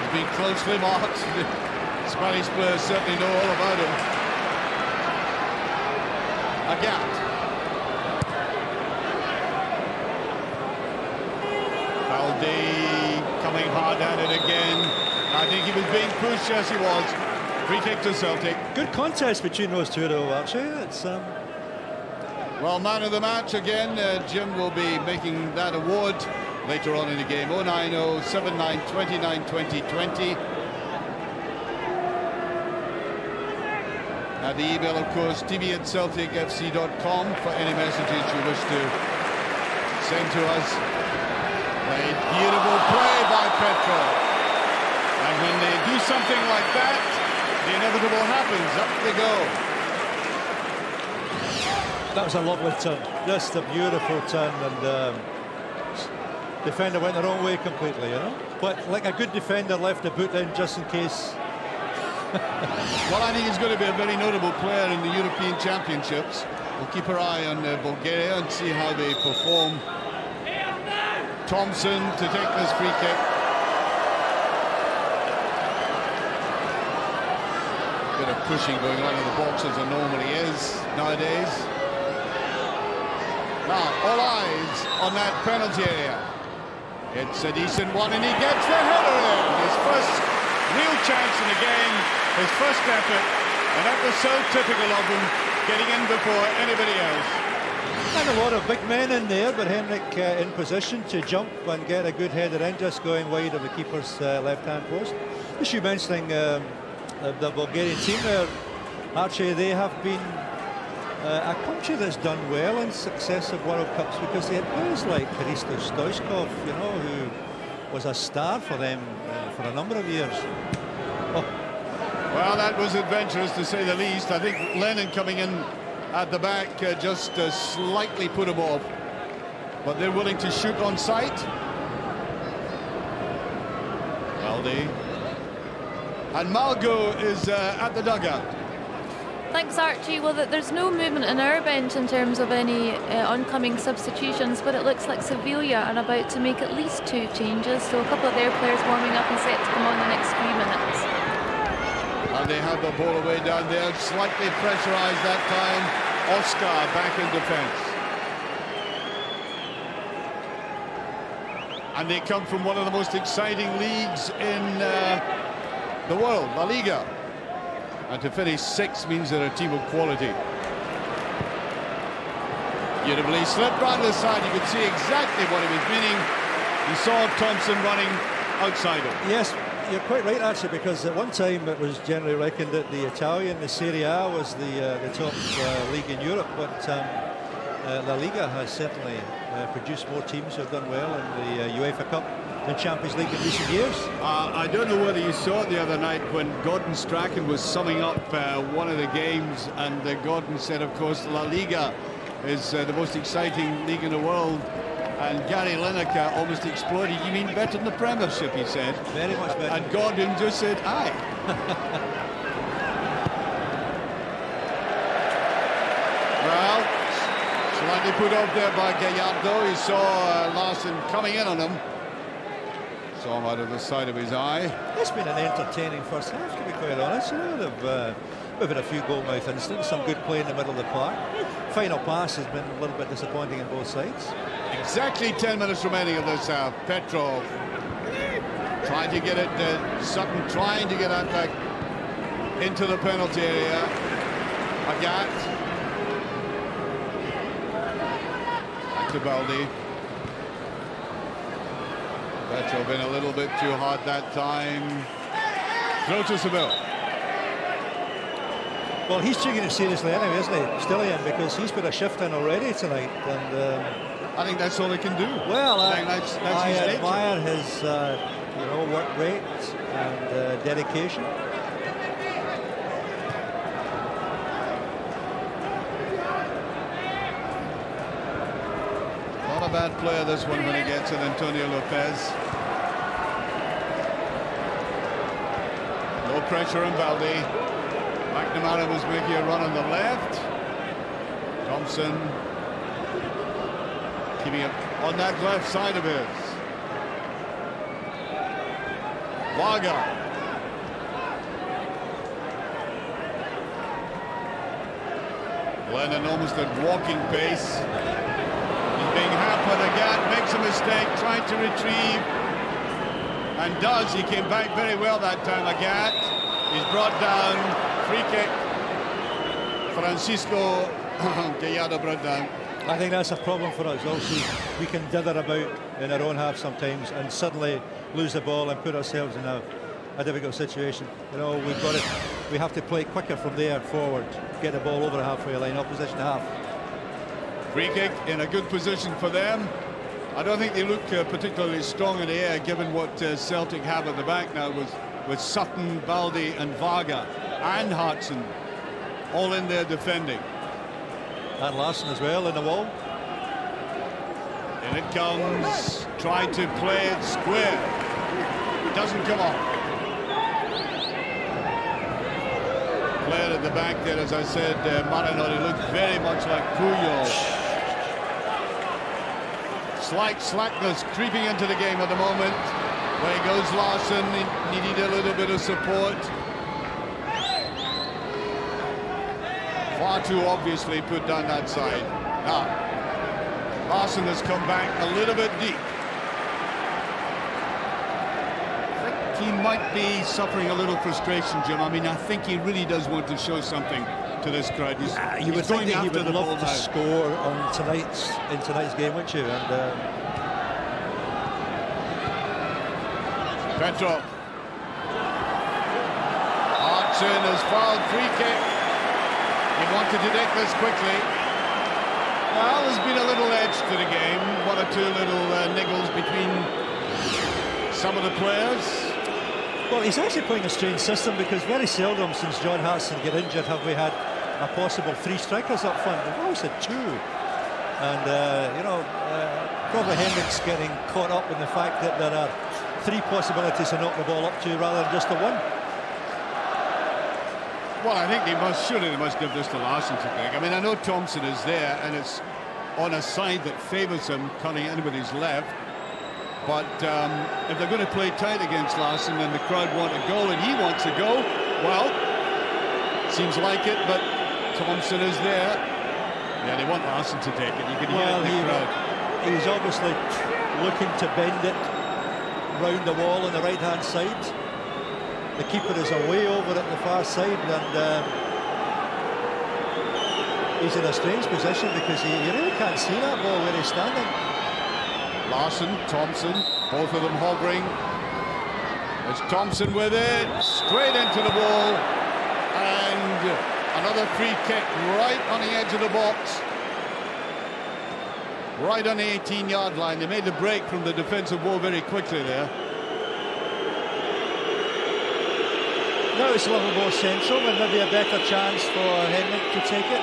[SPEAKER 3] He's been closely marked. Spanish players certainly know all about him. Agathe. Balde coming hard at it again. I think he was being pushed, yes he was. Free kick to Celtic.
[SPEAKER 4] Good contest between those two though, actually. It's
[SPEAKER 3] Well, man of the match again. Jim will be making that award later on in the game. 090 79 29 2020. The email, of course, tv@celticfc.com for any messages you wish to send to us. A beautiful play by Petrov. And when they do something like that, the inevitable happens. Up they go.
[SPEAKER 4] That was a lovely turn. Just a beautiful turn, and defender went the wrong way completely, you know. But like a good defender, left the boot in just in case.
[SPEAKER 3] Well, I think he's going to be a very notable player in the European Championships. We'll keep our eye on Bulgaria and see how they perform. Thompson to take this free kick. Bit of pushing going on in the box as there normally is nowadays. Now, all eyes on that penalty area. It's a decent one, and he gets the header in. His first real chance in the game, his first effort, and that was so typical of him, getting in before anybody else.
[SPEAKER 4] And a lot of big men in there, but Henrick in position to jump and get a good header in, just going wide of the keeper's left-hand post. Just you mentioning the Bulgarian team there, actually they have been a country that's done well in successive World Cups, because they had players like Hristo Stoichkov, you know, who was a star for them for a number of years. Oh.
[SPEAKER 3] Well, that was adventurous to say the least. I think Lennon coming in at the back just slightly put him off, but they're willing to shoot on sight. Balde. And Malgo is at the dugout.
[SPEAKER 5] Thanks, Archie. Well, there's no movement in our bench in terms of any oncoming substitutions, but it looks like Sevilla are about to make at least 2 changes, so a couple of their players warming up and set to come on the next few minutes.
[SPEAKER 3] And they have the ball away down there, slightly pressurised that time. Oscar back in defence. And they come from one of the most exciting leagues in the world, La Liga. And to finish 6th means they're a team of quality. Beautifully slipped round the side. You could see exactly what he was meaning. He saw Thompson running outside him.
[SPEAKER 4] Yes, you're quite right, actually, because at one time it was generally reckoned that the Italian, the Serie A, was the top league in Europe, but La Liga has certainly produced more teams who have done well in the UEFA Cup and Champions League in recent years.
[SPEAKER 3] I don't know whether you saw it the other night when Gordon Strachan was summing up one of the games, and Gordon said, of course, La Liga is the most exciting league in the world. And Gary Lineker almost exploded. You mean better than the Premiership, he said.
[SPEAKER 4] Very much better.
[SPEAKER 3] And Gordon just said, aye. Well, slightly put off there by Gallardo. He saw Larsson coming in on him. Saw him out of the side of his eye.
[SPEAKER 4] It's been an entertaining first half, to be quite honest. You know, we've had a few goal-mouth incidents, some good play in the middle of the park. Final pass has been a little bit disappointing on both sides.
[SPEAKER 3] Exactly 10 minutes remaining of this half. Petrov trying to get it, Sutton trying to get that back into the penalty area. Agathe. Back to Balde. Petrov in a little bit too hard that time. Throw to Sevilla.
[SPEAKER 4] Well, he's taking it seriously anyway, isn't he? Still in, because he's put a shift in already tonight, and
[SPEAKER 3] I think that's all he can do.
[SPEAKER 4] Well,
[SPEAKER 3] I think that's
[SPEAKER 4] I
[SPEAKER 3] his nature.
[SPEAKER 4] admire his you know, work rate and dedication.
[SPEAKER 3] Not a bad player, this one, when he gets it. Antonio Lopez. No pressure on Balde. McNamara was making a run on the left. Thompson keeping it on that left side of his. Varga. Lennon almost at walking pace. He's being hampered again, makes a mistake, trying to retrieve. And does. He came back very well that time, Agathe. He's brought down. Free kick. Francisco Gallardo brought down.
[SPEAKER 4] I think that's a problem for us also. We can dither about in our own half sometimes and suddenly lose the ball and put ourselves in a difficult situation. You know, we have to play quicker from there forward, get the ball over the halfway line, opposition half.
[SPEAKER 3] Free kick in a good position for them. I don't think they look particularly strong in the air, given what Celtic have at the back now with Sutton, Balde and Varga and Hartson all in there defending.
[SPEAKER 4] And Larsson as well in the wall.
[SPEAKER 3] And it comes, trying to play it square. It doesn't come off. Player at the back there, as I said, Maranon, he looked very much like Puyol. Slight slackness creeping into the game at the moment. There goes Larsson, he needed a little bit of support. Far too obviously put down that side. Now, Larsson has come back a little bit deep. I think he might be suffering a little frustration, Jim. I mean, I think he really does want to show something to this crowd.
[SPEAKER 4] You would think that he would love to score on in tonight's game, wouldn't you? And
[SPEAKER 3] Petrov. Hartson has fouled. Free kick. He wanted to take this quickly. Well, there's been a little edge to the game. One or two little niggles between some of the players.
[SPEAKER 4] Well, he's actually playing a strange system, because very seldom since John Hartson got injured have we had a possible 3 strikers up front. We've always had 2. And, you know, probably Henrick's getting caught up in the fact that there are 3 possibilities to knock the ball up to rather than just the 1.
[SPEAKER 3] Well, I think surely they must give this to Larsson to take. I mean, I know Thompson is there, and it's on a side that favours him, cutting in with his left. But if they're going to play tight against Larsson and the crowd want a goal and he wants a goal, well, seems like it, but Thompson is there. Yeah, they want Larsson to take it. You can hear it in the crowd.
[SPEAKER 4] He's obviously looking to bend it round the wall on the right-hand side. The keeper is away over at the far side, and he's in a strange position because you really can't see that ball where he's standing.
[SPEAKER 3] Larsson, Thompson, both of them hovering. It's Thompson with it, straight into the ball, and another free kick right on the edge of the box, right on the 18-yard line. They made the break from the defensive wall very quickly there.
[SPEAKER 4] Now it's a little more central, and maybe a better chance for Henrick to take it.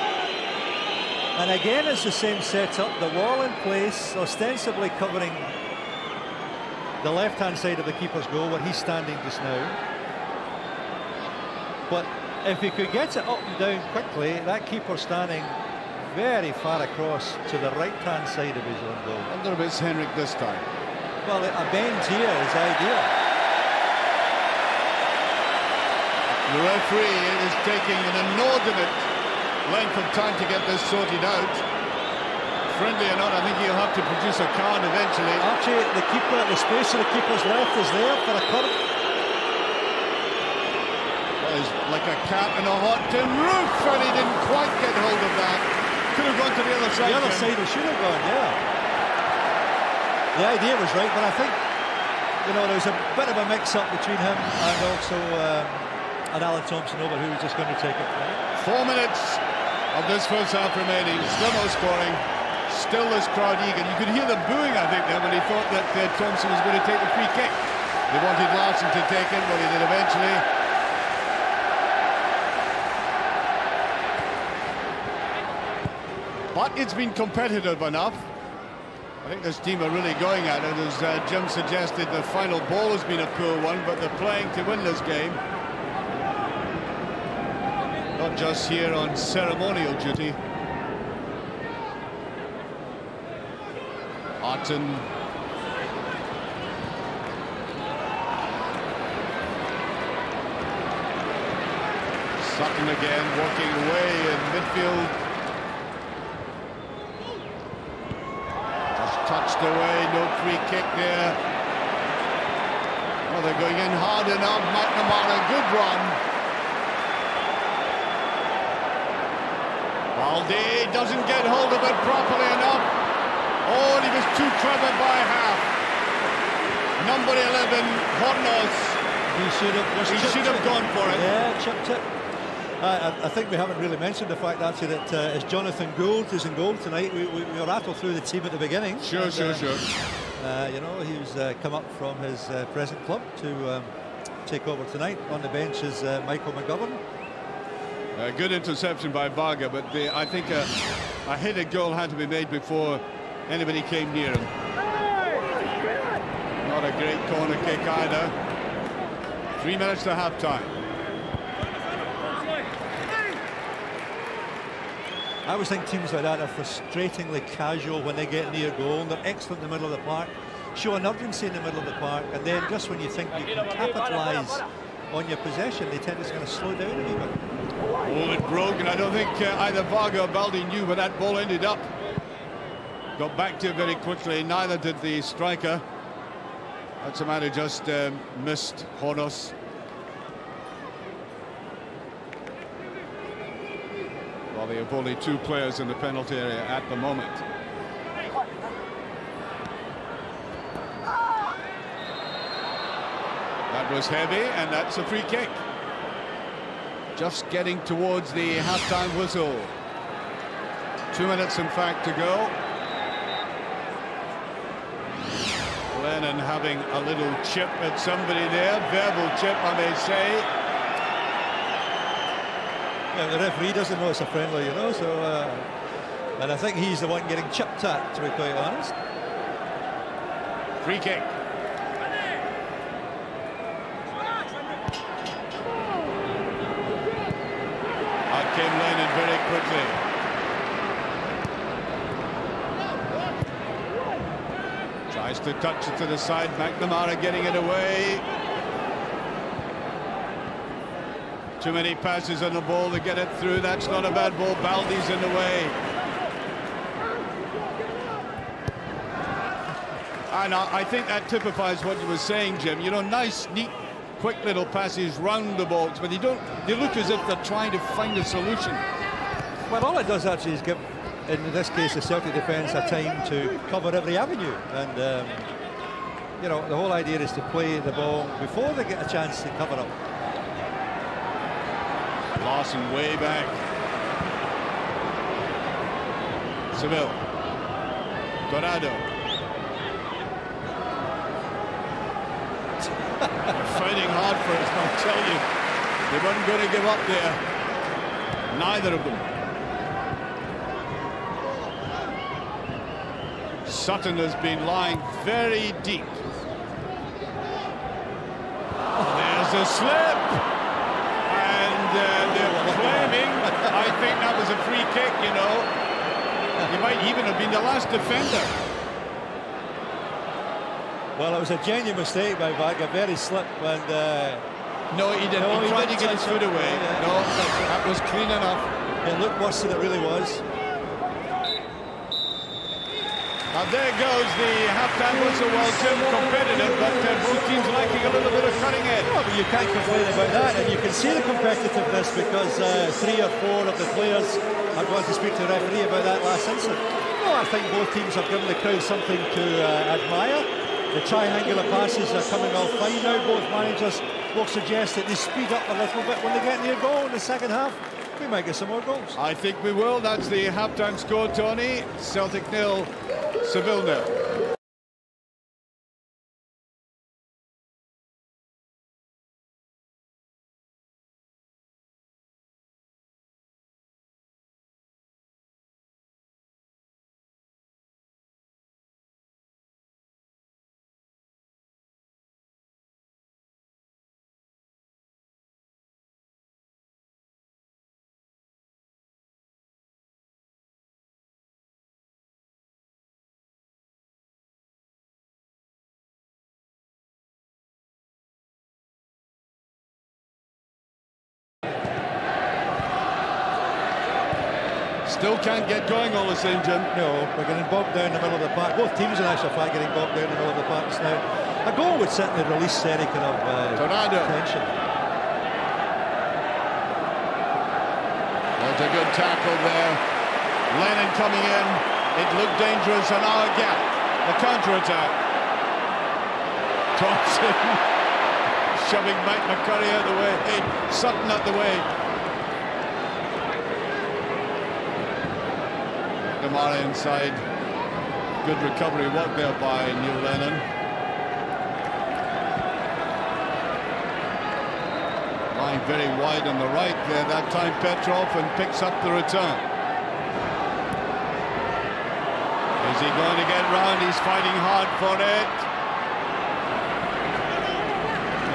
[SPEAKER 4] And again, it's the same setup, the wall in place, ostensibly covering the left-hand side of the keeper's goal where he's standing just now. But if he could get it up and down quickly, that keeper standing very far across to the right-hand side of his own goal.
[SPEAKER 3] I wonder if it's Henrick this time.
[SPEAKER 4] Well, a bend here is ideal.
[SPEAKER 3] The referee is taking an inordinate length of time to get this sorted out. Friendly or not, I think he'll have to produce a card eventually.
[SPEAKER 4] Actually, the keeper, the space of the keeper's left is there for a cut.
[SPEAKER 3] Well, he's like a cat in a hot tin roof, and he didn't quite get hold of that. Could have gone to the other side.
[SPEAKER 4] The other side he should have gone, yeah. The idea was right, but I think, you know, there was a bit of a mix-up between him and also and Alan Thompson over who was just going to take it.
[SPEAKER 3] 4 minutes of this first half remaining. Still no scoring. Still this crowd eager. You could hear them booing, I think, there when he thought that Thompson was going to take the free kick. They wanted Larsson to take it, but he did eventually. But it's been competitive enough. I think this team are really going at it. As Jim suggested, the final ball has been a poor one, but they're playing to win this game. Not just here on ceremonial duty. Hartson. Sutton again, walking away in midfield. Just touched away, no free kick there. Oh, they're going in hard enough. McNamara, good run. Balde doesn't get hold of it properly enough. Oh, and he was too clever by half. Number 11, Hornos. He should have gone for it.
[SPEAKER 4] Yeah, chipped it. I think we haven't really mentioned the fact, actually, that as Jonathan Gould is in goal tonight, we rattled through the team at the beginning.
[SPEAKER 3] Sure.
[SPEAKER 4] You know, he's come up from his present club to take over tonight. On the bench is Michael McGovern.
[SPEAKER 3] Good interception by Varga, but I think a headed goal had to be made before anybody came near him. Not a great corner kick either. 3 minutes to half-time.
[SPEAKER 4] I always think teams like that are frustratingly casual when they get near goal. They're excellent in the middle of the park, show an urgency in the middle of the park, and then just when you think you can capitalise on your possession, they tend to kind of slow down a wee bit.
[SPEAKER 3] Oh, it broke, and I don't think either Varga or Balde knew where that ball ended up. Got back to it very quickly, neither did the striker. That's a man who just missed Hornos. Well, they have only 2 players in the penalty area at the moment. That was heavy, and that's a free kick. Just getting towards the half-time whistle. 2 minutes, in fact, to go. Lennon having a little chip at somebody there. Verbal chip, I may say.
[SPEAKER 4] Yeah, the referee doesn't know it's a friendly, you know, so... and I think he's the one getting chipped at, to be quite honest.
[SPEAKER 3] Free kick. Out came Lennon very quickly. Tries to touch it to the side. McNamara getting it away. Too many passes on the ball to get it through. That's not a bad ball. Balde's in the way. And I think that typifies what you were saying, Jim. You know, nice, neat, quick little passes round the box, but they look as if they're trying to find a solution.
[SPEAKER 4] Well, all it does actually is give, in this case, the Celtic defence a time to cover every avenue. And, you know, the whole idea is to play the ball before they get a chance to cover up.
[SPEAKER 3] Larsson way back. Sevilla. Torrado. Fighting hard for it, I'll tell you. They weren't going to give up there. Neither of them. Sutton has been lying very deep. There's a slip. And they're claiming, I think that was a free kick, you know. He might even have been the last defender.
[SPEAKER 4] Well, it was a genuine mistake by Varga, very slip, and
[SPEAKER 3] no, he didn't.
[SPEAKER 4] No,
[SPEAKER 3] he tried to get his foot away.
[SPEAKER 4] Yeah.
[SPEAKER 3] No, that was clean enough.
[SPEAKER 4] It looked worse than it really was.
[SPEAKER 3] Now there goes the half-time whistle. Well, Jim, competitive, but both teams liking a little bit of cutting edge.
[SPEAKER 4] Oh, but you can't complain about that, and you can see the competitiveness because 3 or 4 of the players are going to speak to the referee about that last incident. Well, I think both teams have given the crowd something to admire. The triangular passes are coming off fine now. Both managers will suggest that they speed up a little bit when they get near goal in the second half. We might get some more goals.
[SPEAKER 3] I think we will. That's the half-time score, Tony. Celtic 0, Seville 0. Still can't get going all the same, Jim.
[SPEAKER 4] No, we're getting bogged down in the middle of the park. Both teams in actual fact getting bogged down in the middle of the park just now. A goal would certainly release any kind of
[SPEAKER 3] Torrado.
[SPEAKER 4] tension.
[SPEAKER 3] That's a good tackle there. Lennon coming in. It looked dangerous, and now a gap. The counter-attack. Thompson shoving Mike McCurry out of the way. Hey, Sutton out the way. McNamara inside. Good recovery work there by Neil Lennon. Lying very wide on the right there that time, Petrov, and picks up the return. Is he going to get round? He's fighting hard for it.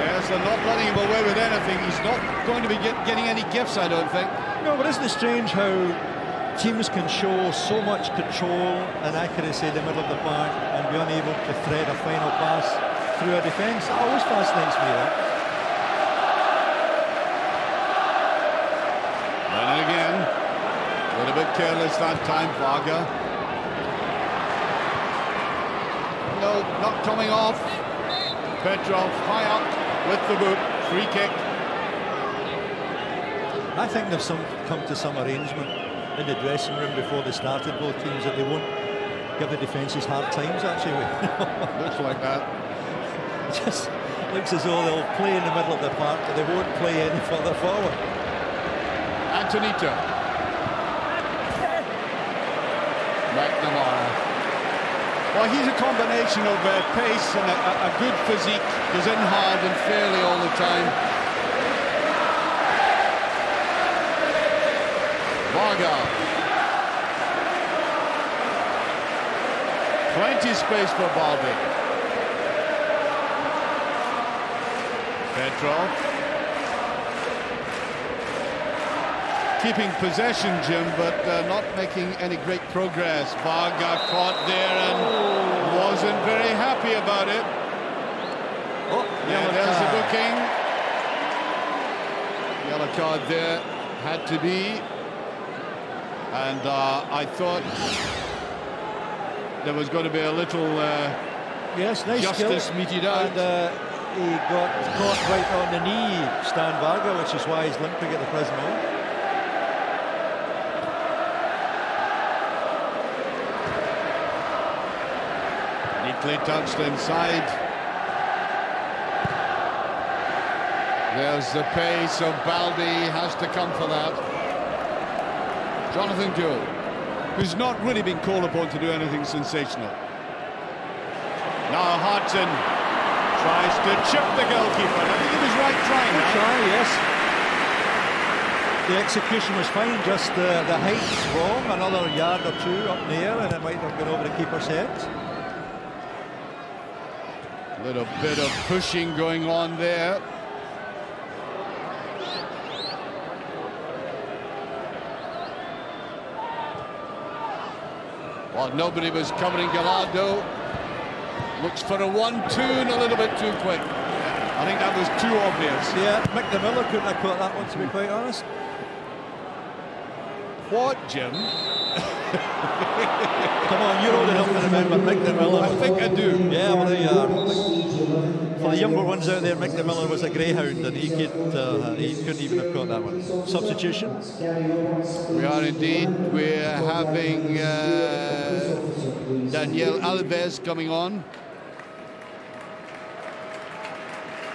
[SPEAKER 3] Yes, they're not letting him away with anything. He's not going to be getting any gifts, I don't think.
[SPEAKER 4] No, but isn't it strange how teams can show so much control and accuracy in the middle of the park and be unable to thread a final pass through a defence? It always fascinates me, that.
[SPEAKER 3] And again, a little bit careless that time, Varga. No, not coming off. Petrov high up with the boot. Free kick.
[SPEAKER 4] I think they've come to some arrangement in the dressing room before they started, both teams, that they won't give the defences hard times, actually.
[SPEAKER 3] Looks like that.
[SPEAKER 4] It just looks as though they'll play in the middle of the park, but they won't play any further forward.
[SPEAKER 3] Antonito. McNamara. Well, he's a combination of pace and a good physique. Goes in hard and fairly all the time. Varga. Plenty space for Balde. Petrov. Keeping possession, Jim, but not making any great progress. Varga caught there and wasn't very happy about it.
[SPEAKER 4] Oh,
[SPEAKER 3] yeah, there's the booking. Yellow card there. Had to be. And I thought there was going to be a little
[SPEAKER 4] Yes, nice
[SPEAKER 3] justice
[SPEAKER 4] skill.
[SPEAKER 3] meted out.
[SPEAKER 4] And he got caught right on the knee, Stan Varga, which is why he's limping at the present moment.
[SPEAKER 3] Neatly touched inside. There's the pace of Balde, has to come for that. Jonathan Gould, who's not really been called upon to do anything sensational. Now Hartson tries to chip the goalkeeper. I think he was right trying that.
[SPEAKER 4] Try, yes. The execution was fine, just the height's wrong. Another yard or two up in the air and it might have gone over the keeper's head.
[SPEAKER 3] A little bit of pushing going on there. Well, nobody was covering Gallardo. Looks for a 1-2 and a little bit too quick. I think that was too obvious.
[SPEAKER 4] Yeah, McNamara couldn't have caught that one, to be quite honest.
[SPEAKER 3] What, Jim?
[SPEAKER 4] Come on, you're old enough to remember McNamara.
[SPEAKER 3] I think I do.
[SPEAKER 4] Yeah, well, there you are. For the younger ones out there, McNamara was a greyhound and he couldn't even have caught that one. Substitution.
[SPEAKER 3] We are indeed. We're having Daniel Alves coming on.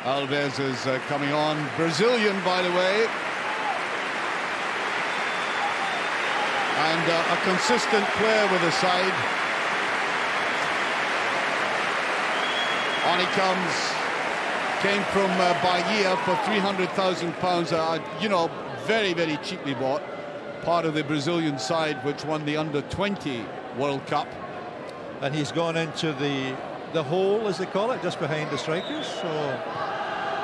[SPEAKER 3] Alves is coming on. Brazilian, by the way. And a consistent player with the side. On he comes. Came from Bahia for £300,000. You know, very, very cheaply bought. Part of the Brazilian side which won the Under-20 World Cup.
[SPEAKER 4] And he's gone into the hole, as they call it, just behind the strikers. So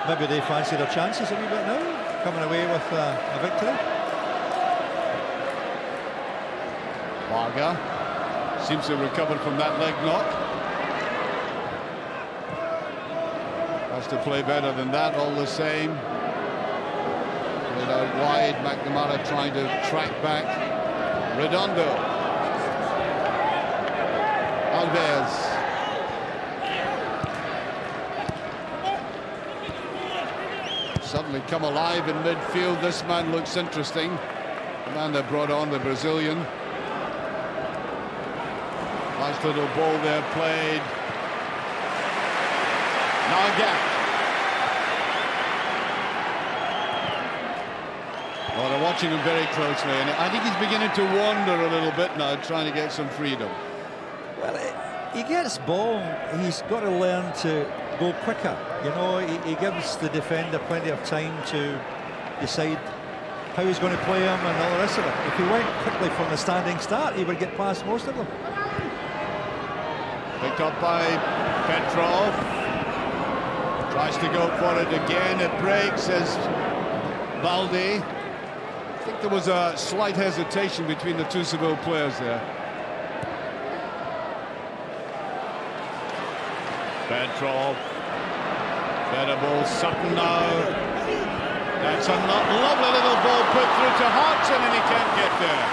[SPEAKER 4] maybe they fancy their chances a wee bit now, coming away with a victory.
[SPEAKER 3] Varga seems to have recovered from that leg knock. Has to play better than that all the same. Played out wide, McNamara trying to track back. Redondo. Alves. Suddenly come alive in midfield. This man looks interesting. The man that brought on the Brazilian. Nice little ball there played. Now Agathe. Well, they're watching him very closely, and I think he's beginning to wander a little bit now, trying to get some freedom.
[SPEAKER 4] Well, he gets ball. He's got to learn to go quicker. You know, he gives the defender plenty of time to decide how he's going to play him and all the rest of it. If he went quickly from the standing start, he would get past most of them.
[SPEAKER 3] Picked up by Petrov. Tries to go for it again. It breaks as Balde. I think there was a slight hesitation between the two Sevilla players there. Petrov. Better ball. Sutton now. That's a lovely little ball put through to Hartson and he can't get there.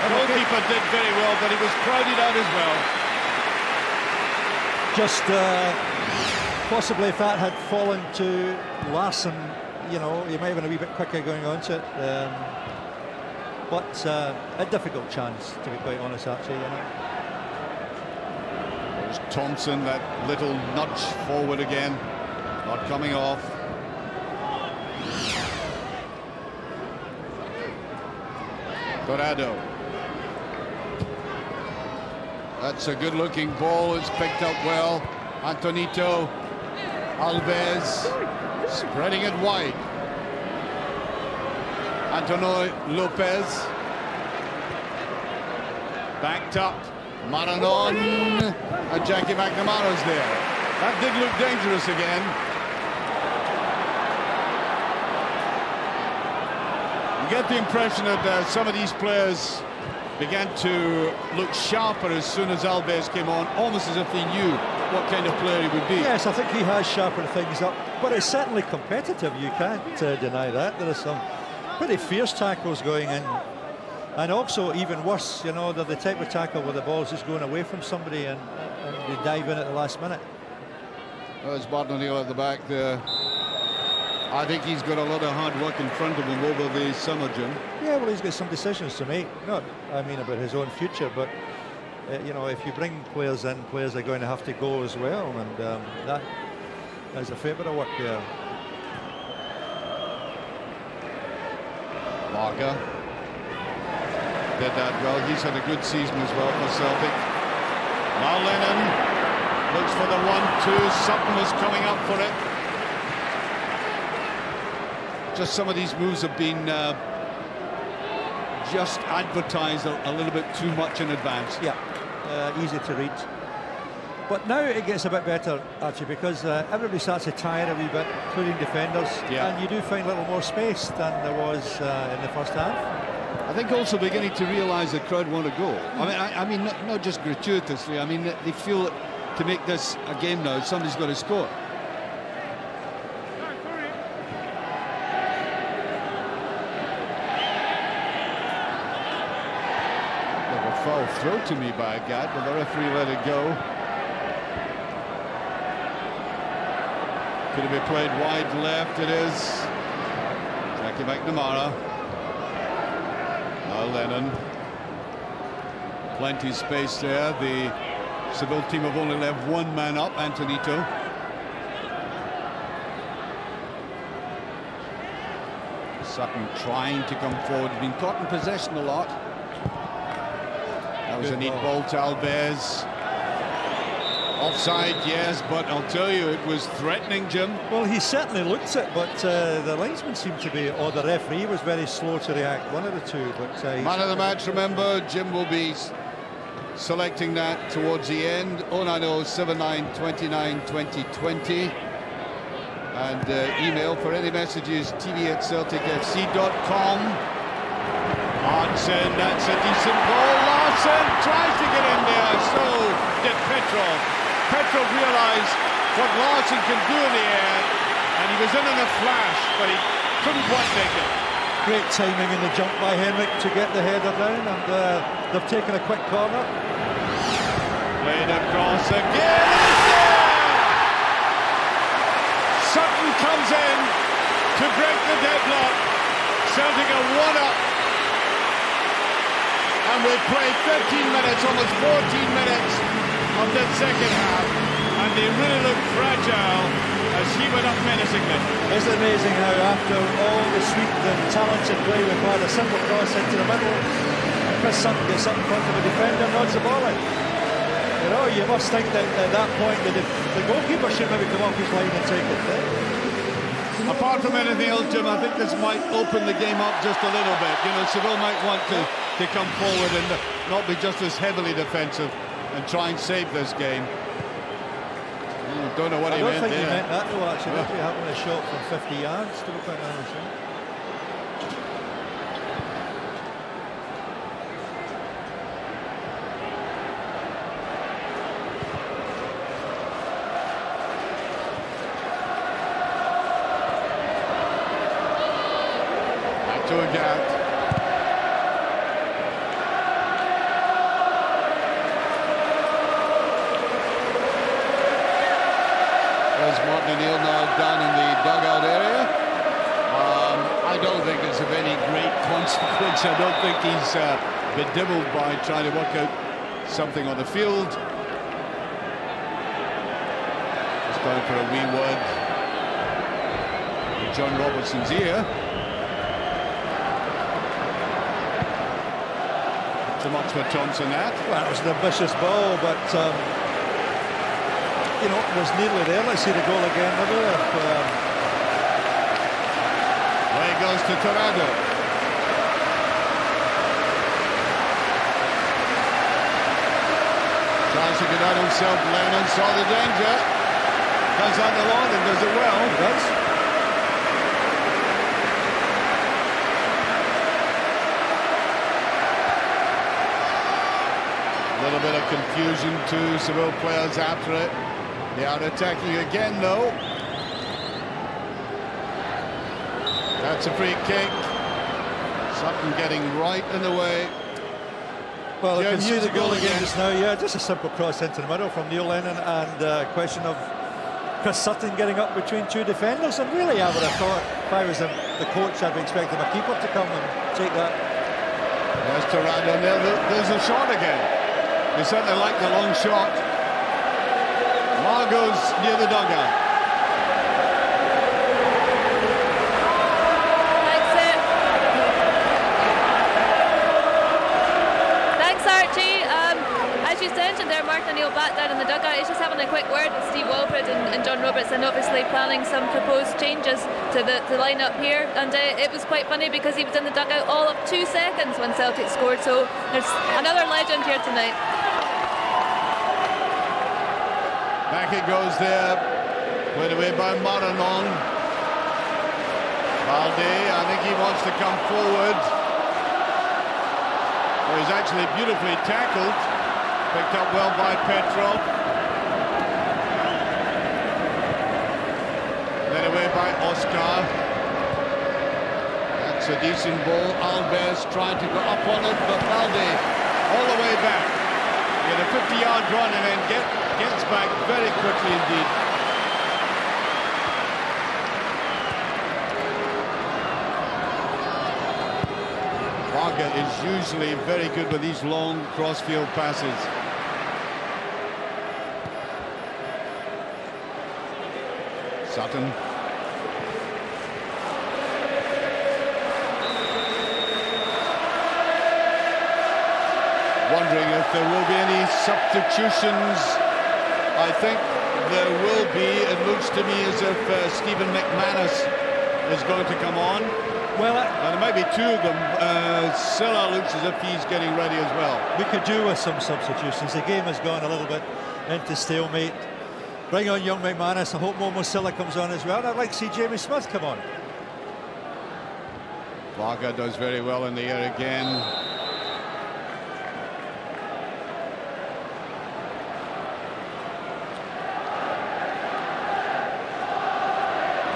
[SPEAKER 3] The goalkeeper did very well, but he was crowded out as well.
[SPEAKER 4] Just possibly if that had fallen to Larsson, you know, he might have been a wee bit quicker going on to it. But a difficult chance, to be quite honest, actually. You know.
[SPEAKER 3] There's Thompson, that little nudge forward again, not coming off. Torrado. That's a good-looking ball. It's picked up well. Antonito. Alves. Spreading it wide. Antonito Lopez. Backed up. Maranon. And Jackie McNamara's there. That did look dangerous again. You get the impression that some of these players began to look sharper as soon as Alves came on, almost as if they knew what kind of player he would be.
[SPEAKER 4] Yes, I think he has sharpened things up, but it's certainly competitive. You can't deny that. There are some pretty fierce tackles going in, and also even worse, you know, they're the type of tackle where the ball's just going away from somebody and they dive in at the last minute.
[SPEAKER 3] There's O'Neill at the back there. I think he's got a lot of hard work in front of him over the summer, Jim.
[SPEAKER 4] Yeah, well, he's got some decisions to make. Not, I mean, about his own future, but you know, if you bring players in, players are going to have to go as well, and there's a fair bit of work there.
[SPEAKER 3] Varga did that well. He's had a good season as well for Celtic. Now Lennon looks for the 1-2. Sutton was coming up for it. Just some of these moves have been just advertised a little bit too much in advance.
[SPEAKER 4] Yeah, easy to read. But now it gets a bit better, Archie, because everybody starts to tire a wee bit, including defenders, and you do find a little more space than there was in the first half.
[SPEAKER 3] I think also beginning to realise the crowd want to go. I mean, not just gratuitously. I mean, they feel to make this a game now, somebody's got to score. Foul throw to me by Agathe, but the referee let it go. Could it be played wide left? It is. Jackie McNamara. Now Lennon. Plenty of space there. The Seville team have only left one man up, Antonito. Sutton trying to come forward. He's been caught in possession a lot. That was a neat ball to Alves. Offside, yes, but I'll tell you, it was threatening, Jim.
[SPEAKER 4] Well, he certainly looked it, but the linesman seemed to be, or the referee was very slow to react, one of the two. But
[SPEAKER 3] man of the match, remember, Jim will be selecting that towards the end. 090-7929-2020. And email for any messages, tv@celticfc.com. Hartson, that's a decent ball. Larsson tries to get in there, so did Petrov. Petrov realised what Larsson can do in the air, and he was in a flash, but he couldn't quite make it.
[SPEAKER 4] Great timing in the jump by Henrick to get the header down, and they've taken a quick corner.
[SPEAKER 3] Played across again, and it's there! Sutton comes in to break the deadlock. Celtic are 1-up. And we've played 13 minutes, almost 14 minutes of the second half, and they really look fragile as he went up menacingly.
[SPEAKER 4] It's amazing how after all the sweet and talented play we've had, a simple cross into the middle, Chris Sutton gets up in front of a defender and nods the ball in. You know, you must think that at that point that the goalkeeper should maybe come off his line and take it there.
[SPEAKER 3] Apart from anything else, Jim, I think this might open the game up just a little bit. You know, Seville might want to come forward and not be just as heavily defensive and try and save this game. Don't know what he meant there.
[SPEAKER 4] I don't think he meant that, though, actually. Actually having a shot from 50 yards, to be quite honest.
[SPEAKER 3] To Agathe. There's Martin now down in the dugout area. I don't think it's of any great consequence. I don't think he's bedevilled by trying to work out something on the field. Just going for a wee word in John Robertson's ear. So much for Thompson that.
[SPEAKER 4] Well, it was an ambitious ball, but you know, it was nearly there. Let's see the goal again.
[SPEAKER 3] Away goes to Torrado. Tries to get out himself. Lennon saw the danger. Comes on the line and does it well.
[SPEAKER 4] He does.
[SPEAKER 3] A little bit of confusion to Seville players after it. They are attacking again, though. That's a free kick. Sutton getting right in the way.
[SPEAKER 4] Well, I can hear the goal again just now. Yeah, just a simple cross into the middle from Neil Lennon, and a question of because Sutton getting up between two defenders, and really I would have thought if I was the coach I'd be expecting a keeper to come and take that.
[SPEAKER 3] There's Torrado, and there's a shot again. They certainly like the long shot. Margo's near the dugout.
[SPEAKER 5] As you mentioned there, Martin O'Neill back down in the dugout. He's just having a quick word with Steve Walford and John Robertson, obviously planning some proposed changes to the lineup here. And it was quite funny because he was in the dugout all of 2 seconds when Celtic scored. So there's another legend here tonight.
[SPEAKER 3] Back it goes there, played away by Maranon. Balde, I think he wants to come forward. Well, he's actually beautifully tackled. Picked up well by Petrov. Then away by Oscar. That's a decent ball. Alves tried to go up on it, but Balde all the way back. He had a 50-yard run and then gets back very quickly indeed. Varga is usually very good with these long cross-field passes. Sutton. Wondering if there will be any substitutions. I think there will be. It looks to me as if Stephen McManus is going to come on.
[SPEAKER 4] Well,
[SPEAKER 3] and there might be two of them. Sylla looks as if he's getting ready as well.
[SPEAKER 4] We could do with some substitutions. The game has gone a little bit into stalemate. Bring on young McManus. I hope Momo Sylla comes on as well. And I'd like to see Jamie Smith come on.
[SPEAKER 3] Varga does very well in the air again.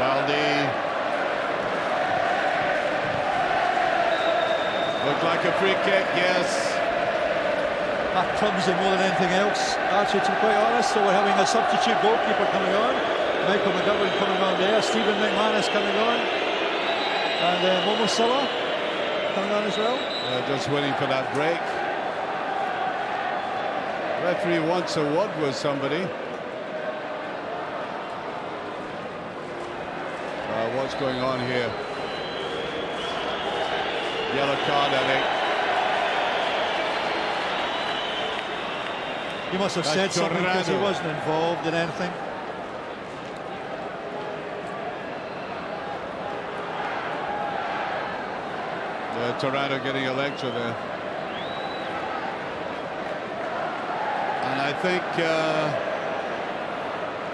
[SPEAKER 3] Balde. Looked like a free kick, yes.
[SPEAKER 4] That clumsy more than anything else, actually, to be quite honest. So we're having a substitute goalkeeper coming on. Michael McGovern coming on there. Stephen McManus coming on. And Momo Sylla coming on as well.
[SPEAKER 3] Just waiting for that break. Referee wants a word with somebody. What's going on here? Yellow card, I think.
[SPEAKER 4] He must have said something because he wasn't involved in anything.
[SPEAKER 3] Torrado getting a lecture there. And I think,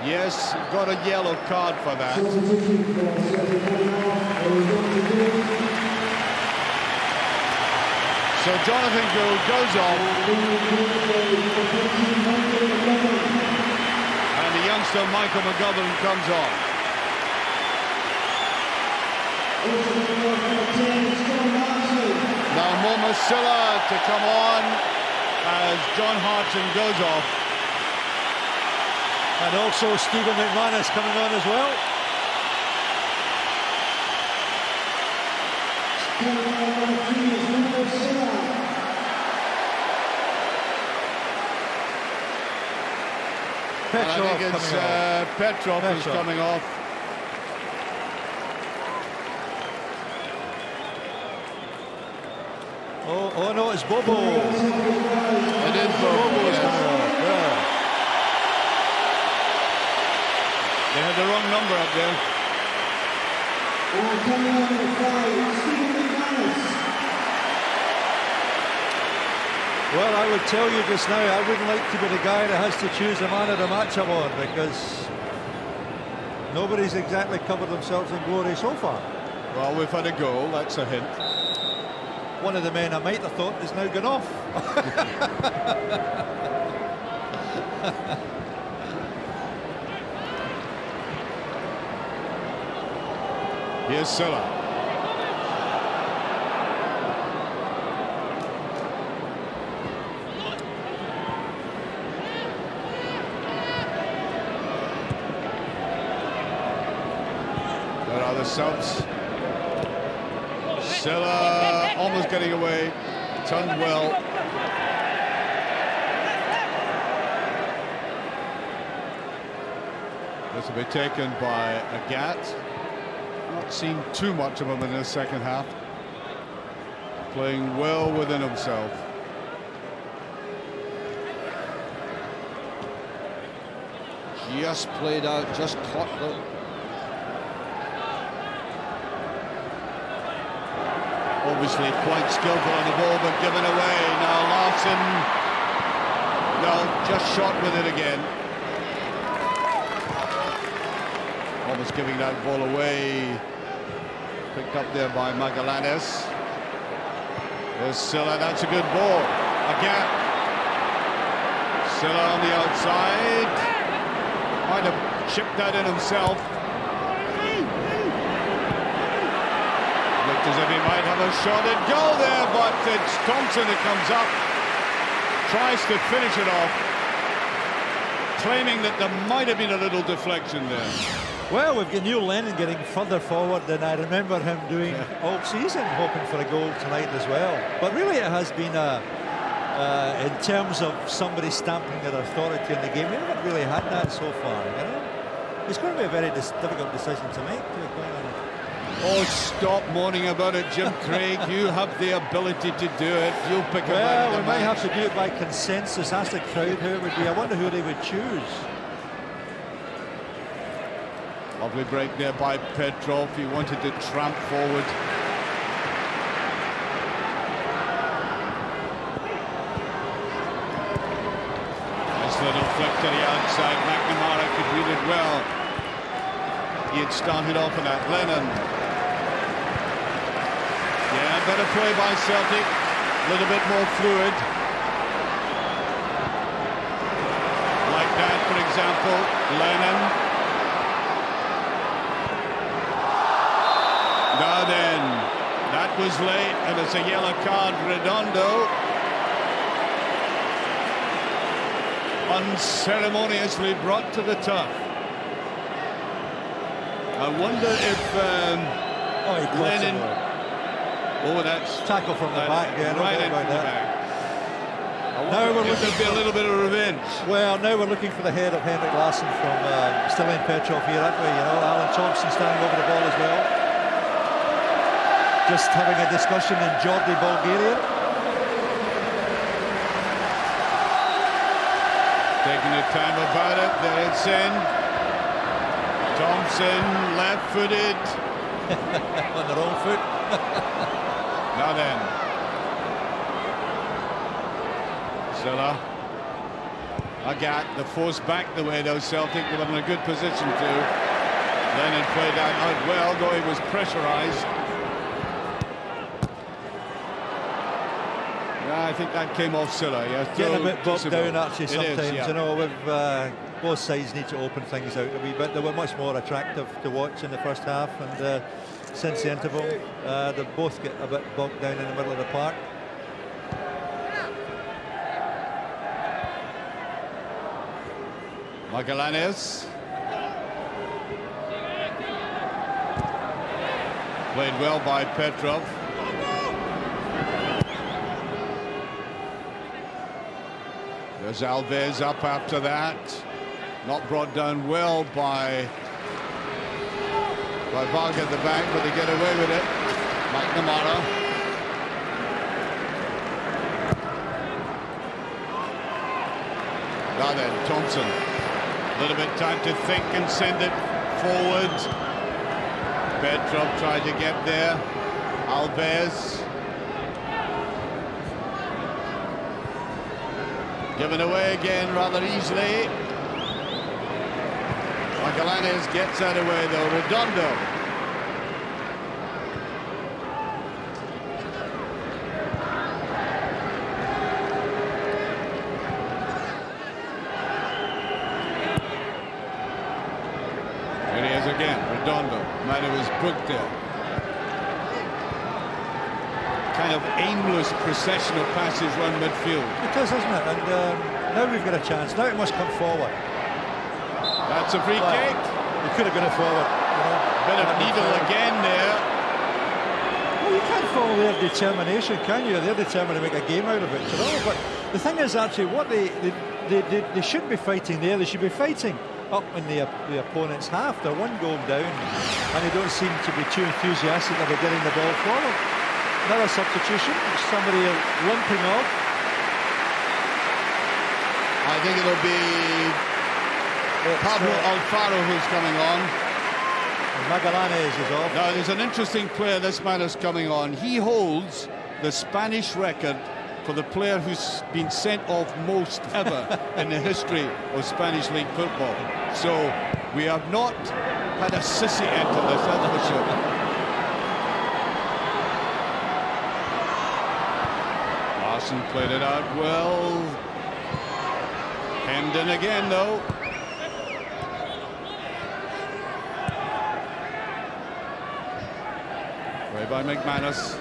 [SPEAKER 3] yes, got a yellow card for that. So Jonathan Gould goes off. And the youngster Michael McGovern comes on. Now Momo Sylla to come on as John Hartson goes off.
[SPEAKER 4] And also Stephen McManus coming on as well.
[SPEAKER 3] Petrov, I think it's Petrov is coming off.
[SPEAKER 4] Oh no, it's Bobo.
[SPEAKER 3] It is Bobo.
[SPEAKER 4] Yes. Coming off. Yeah.
[SPEAKER 3] They had the wrong number up there.
[SPEAKER 4] Well, I would tell you just now, I wouldn't like to be the guy that has to choose the man of the match award, because nobody's exactly covered themselves in glory so far.
[SPEAKER 3] Well, we've had a goal, that's a hint.
[SPEAKER 4] One of the men I might have thought is now gone off.
[SPEAKER 3] Here's Sylla. subs. Sylla almost getting away. Turned well. This will be taken by Agathe. Not seen too much of him in this second half. Playing well within himself. Just played out, just caught the... Obviously quite skillful on the ball, but given away. Now Larsson, no, just shot with it again. Almost giving that ball away. Picked up there by Magallanes. There's Sylla, that's a good ball. Again. Sylla on the outside. Might have chipped that in himself. Looked as if he might have a shot at goal there, but it's Thompson that comes up. Tries to finish it off. Claiming that there might have been a little deflection there.
[SPEAKER 4] Well, we've got Neil Lennon getting further forward than I remember him doing all season, hoping for a goal tonight as well. But really it has been in terms of somebody stamping their authority in the game, we haven't really had that so far, you know? It's going to be a very difficult decision to make, to be quite honest.
[SPEAKER 3] Oh, stop moaning about it, Jim Craig. You have the ability to do it. You'll pick a
[SPEAKER 4] Well, we might have to do it by consensus. Ask the crowd who it would be. I wonder who they would choose.
[SPEAKER 3] Lovely break there by Petrov. He wanted to tramp forward. Nice little flick to the outside. McNamara could read it well. He had started off on that. Lennon. Yeah, better play by Celtic. A little bit more fluid. Like that, for example. Lennon. Now then, that was late, and it's a yellow card. Redondo unceremoniously brought to the turf. I wonder if Lennon... Oh, that's...
[SPEAKER 4] Tackle from the back, yeah,
[SPEAKER 3] right into the back. Now we're looking for a little bit of revenge.
[SPEAKER 4] Well, now we're looking for the head of Henrick Larsson from Sylla and Petrov here, aren't we? You know, Alan Thompson standing over the ball as well. Just having a discussion in Geordie, Bulgaria.
[SPEAKER 3] Taking the time about it. There it's in. Thompson, left-footed.
[SPEAKER 4] On the wrong foot.
[SPEAKER 3] Now then. Sylla. Agathe, the force back the way though, Celtic. They were in a good position to. Lennon played that out well, though he was pressurised. I think that came off Sylla. Yeah,
[SPEAKER 4] getting a bit bogged down actually sometimes.
[SPEAKER 3] Is, yeah.
[SPEAKER 4] You know, we've both sides need to open things out a wee bit. They were much more attractive to watch in the first half, and since the interval, they both get a bit bogged down in the middle of the park.
[SPEAKER 3] Magallanes. Played well by Petrov. There's Alves up after that. Not brought down well by Varga at the back, but they get away with it. McNamara. Now then, Thompson. A little bit time to think and send it forward. Petrov tried to get there. Alves. Given away again rather easily. Magallanes gets that away though. Redondo. Here he is again. Redondo. Man who was booked there. Kind of aimless procession of passes run midfield.
[SPEAKER 4] It is, isn't it? And now we've got a chance. Now it must come forward.
[SPEAKER 3] That's a free kick.
[SPEAKER 4] He could have got it forward. You know,
[SPEAKER 3] bit of needle again there.
[SPEAKER 4] Well, you can't follow their determination, can you? They're determined to make a game out of it, you know. But the thing is, actually, what they shouldn't be fighting there. They should be fighting up in the opponent's half. They're 1 goal down, and they don't seem to be too enthusiastic about getting the ball forward. Another substitution, somebody limping off.
[SPEAKER 3] I think it'll be Pablo Alfaro who's coming on.
[SPEAKER 4] And Magallanes is off.
[SPEAKER 3] Now, there's an interesting player this man is coming on. He holds the Spanish record for the player who's been sent off most ever in the history of Spanish League football. So we have not had a sissy enter this, that's for sure. Larsson played it out well. Hemmed in again, though. Play by McManus.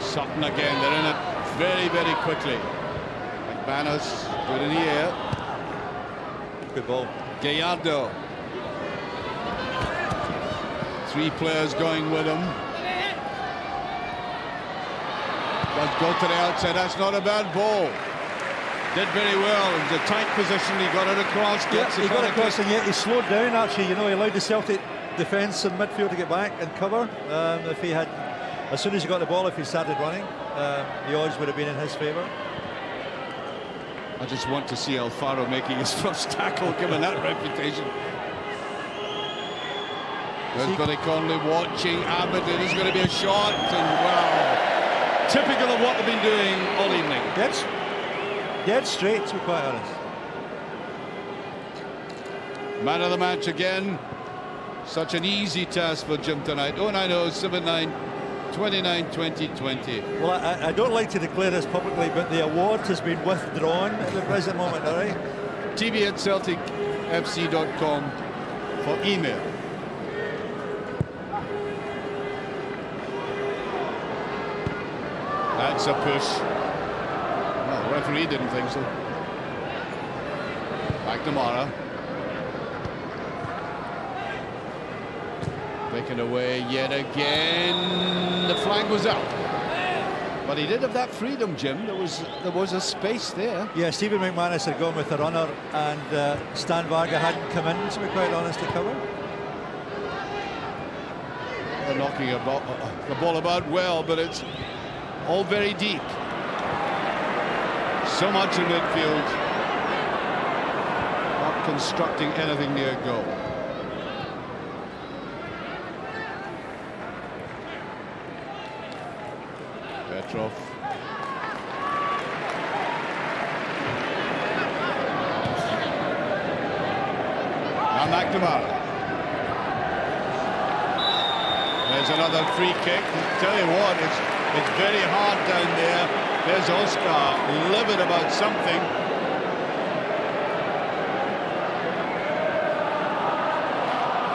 [SPEAKER 3] Sutton again, they're in it very, very quickly. McManus, good in the air.
[SPEAKER 4] Good ball.
[SPEAKER 3] Gallardo. 3 players going with him. Does go to the outside, that's not a bad ball. Did very well, it was a tight position, he got it across.
[SPEAKER 4] He got it across, and yet he slowed down, actually. You know, he allowed the Celtic defence and midfield to get back and cover. If he had, as soon as he got the ball, if he started running, the odds would have been in his favour.
[SPEAKER 3] I just want to see Alfaro making his first tackle, given that reputation. There's Billy Connolly watching Agathe. There's going to be a shot, and wow, typical of what they've been doing all evening.
[SPEAKER 4] Dead straight, to be quite honest.
[SPEAKER 3] Man of the match again. Such an easy task for Jim tonight. 090-79-29-2020.
[SPEAKER 4] Well, I don't like to declare this publicly, but the award has been withdrawn at the present moment, all right?
[SPEAKER 3] TV@CelticFC.com for email. That's a push. Well, the referee didn't think so. McNamara. Taken away yet again. The flag was up. But he did have that freedom, Jim. There was a space there.
[SPEAKER 4] Yeah, Stephen McManus had gone with the runner, and Stan Varga hadn't come in, to be quite honest, to cover.
[SPEAKER 3] They're knocking the ball about well, but it's all very deep. So much in midfield. Not constructing anything near goal. Petrov. Now McNamara. There's another free kick. Tell you what, it's very hard down there. There's Oscar, livid about something.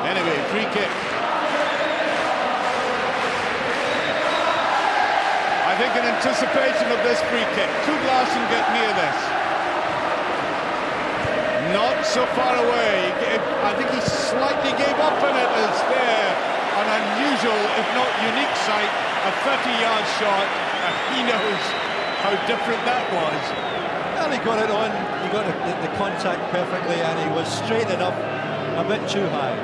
[SPEAKER 3] Anyway, free kick. I think in anticipation of this free kick, could Larsson get near this? Not so far away. I think he slightly gave up on it. It's there. An unusual, if not unique sight. A 30-yard shot. And he knows how different that was.
[SPEAKER 4] Well, he got it on. He got the contact perfectly, and he was straight enough, a bit too high.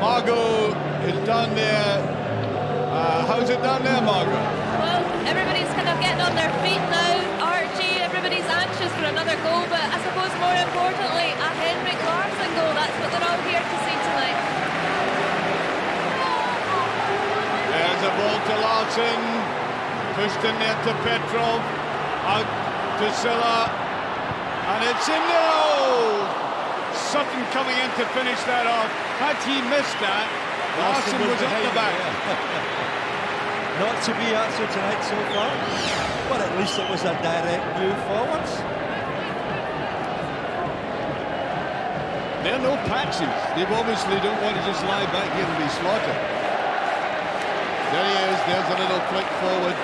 [SPEAKER 3] Margot is down there. How's it down there, Margot?
[SPEAKER 5] Well, everybody's kind of getting on their feet now. Archie, everybody's anxious for another goal, but I suppose more importantly, a Henrick Larsson goal. That's what they're all here to see tonight.
[SPEAKER 3] There's a ball to Larsson. Pushed in there to Petrov. Out to Sylla. And it's in there. Oh! Sutton coming in to finish that off. Had he missed that, Larsson was at the back.
[SPEAKER 4] Not to be answered tonight so far, but at least it was a direct move forwards.
[SPEAKER 3] They're no patsies. They obviously don't want to just lie back here and be slaughtered. There he is. There's a little flick forward.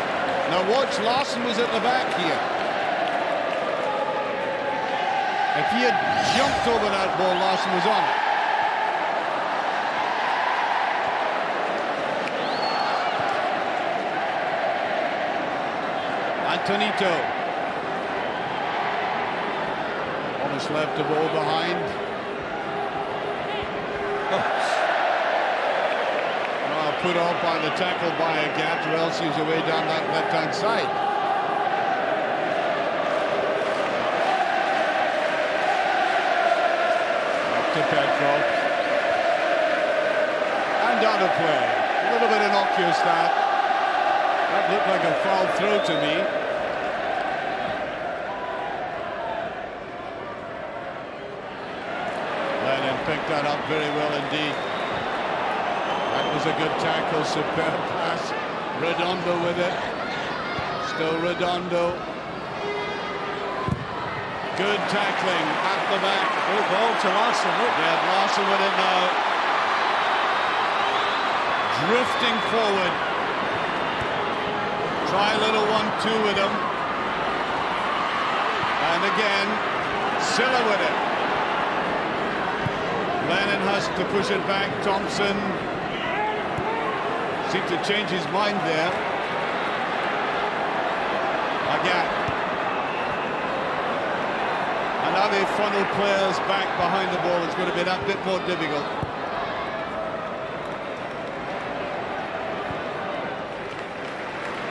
[SPEAKER 3] Now watch, Larsson was at the back here. If he had jumped over that ball, Larsson was on it. Antonito. Almost left the ball behind. Put off by the tackle by Agathe, or else he's away down that left-hand side. Up to Petrov. And out of play. A little bit innocuous that. That looked like a foul throw to me. Lennon picked that up very well indeed. That was a good tackle, superb pass. Redondo with it. Still Redondo. Good tackling at the back.
[SPEAKER 4] Oh, ball to Larsson. Look.
[SPEAKER 3] Yeah, Larsson with it now. Drifting forward. Try a little 1-2 with him. And again, Sylla with it. Lennon has to push it back. Thompson seemed to change his mind there. Agathe. And now they funnel players back behind the ball. It's going to be that bit more difficult.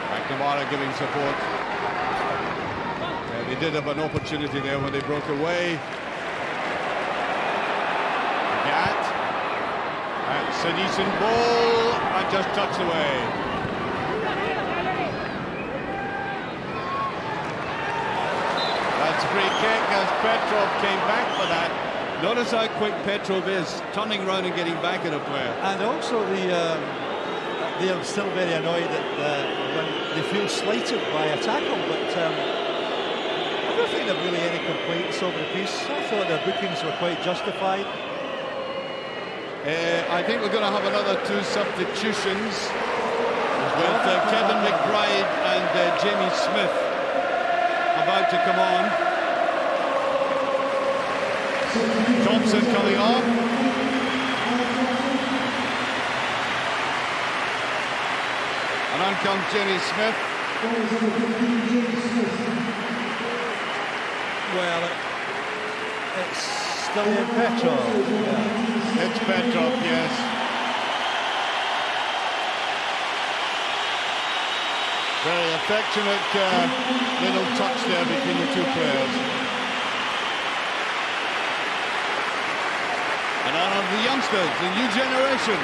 [SPEAKER 3] McNamara giving support. Yeah, they did have an opportunity there when they broke away. Agathe. That's a decent ball, and just tucks away. That's a free kick as Petrov came back for that. Notice how quick Petrov is, turning around and getting back at a player.
[SPEAKER 4] And also they are still very annoyed that when they feel slighted by a tackle, but I don't think there are really any complaints over the piece. I thought their bookings were quite justified.
[SPEAKER 3] I think we're going to have another 2 substitutions with Kevin McBride and Jamie Smith about to come on. Thompson coming on. And on comes Jamie Smith.
[SPEAKER 4] Well, it's still in Petrov. Yeah.
[SPEAKER 3] It's Petrov, yes. Very affectionate little touch there between the 2 players. And on of the youngsters, the new generation.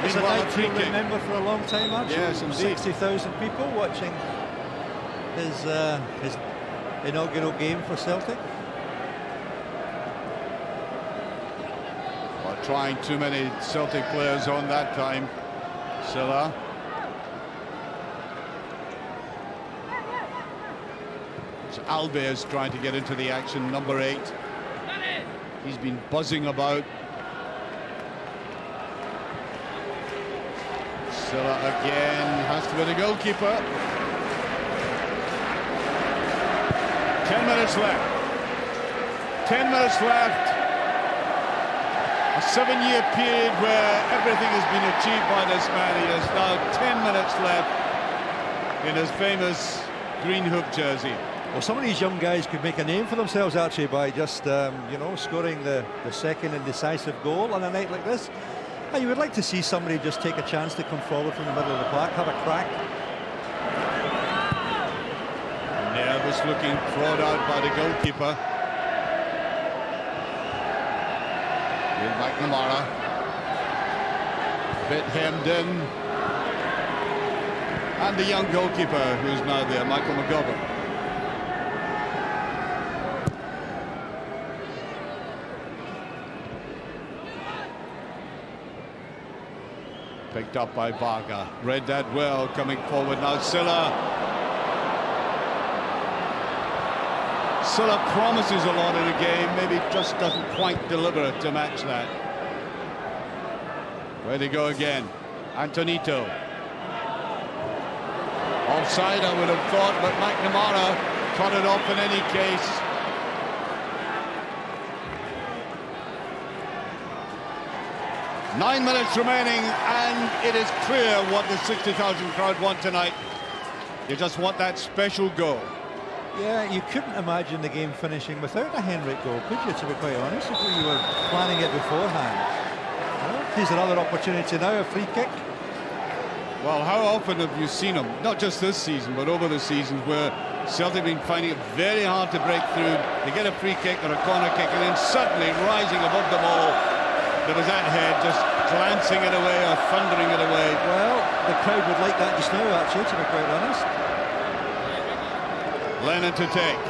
[SPEAKER 4] It's a night to remember for a long time, actually.
[SPEAKER 3] Yes, indeed.
[SPEAKER 4] 60,000 people watching his inaugural game for Celtic.
[SPEAKER 3] Trying too many Celtic players on that time. Sylla. Balde is trying to get into the action, number 8. He's been buzzing about. Sylla again has to be the goalkeeper. 10 minutes left. 10 minutes left. A 7-year period where everything has been achieved by this man. He has now 10 minutes left in his famous green hoop jersey.
[SPEAKER 4] Well, some of these young guys could make a name for themselves actually by just, you know, scoring the second and decisive goal on a night like this. And you would like to see somebody just take a chance to come forward from the middle of the park, have a crack.
[SPEAKER 3] Nervous looking, thrown out by the goalkeeper. With McNamara, bit hemmed in, and the young goalkeeper who's now there, Michael McGovern. Picked up by Varga, read that well, coming forward now. Sylla promises a lot in the game, maybe just doesn't quite deliver to match that. Where they go again, Antonito. Offside, I would have thought, but McNamara cut it off in any case. Nine minutes remaining, and it is clear what the 60,000 crowd want tonight. You just want that special goal.
[SPEAKER 4] Yeah, you couldn't imagine the game finishing without a Henrick goal, could you, to be quite honest, if you were planning it beforehand? Well, here's another opportunity now, a free kick.
[SPEAKER 3] Well, how often have you seen them, not just this season, but over the seasons, where Celtic have been finding it very hard to break through. They get a free kick or a corner kick, and then suddenly rising above the ball, there was that head just glancing it away or thundering it away.
[SPEAKER 4] Well, the crowd would like that just now, actually, to be quite honest.
[SPEAKER 3] Lennon to take.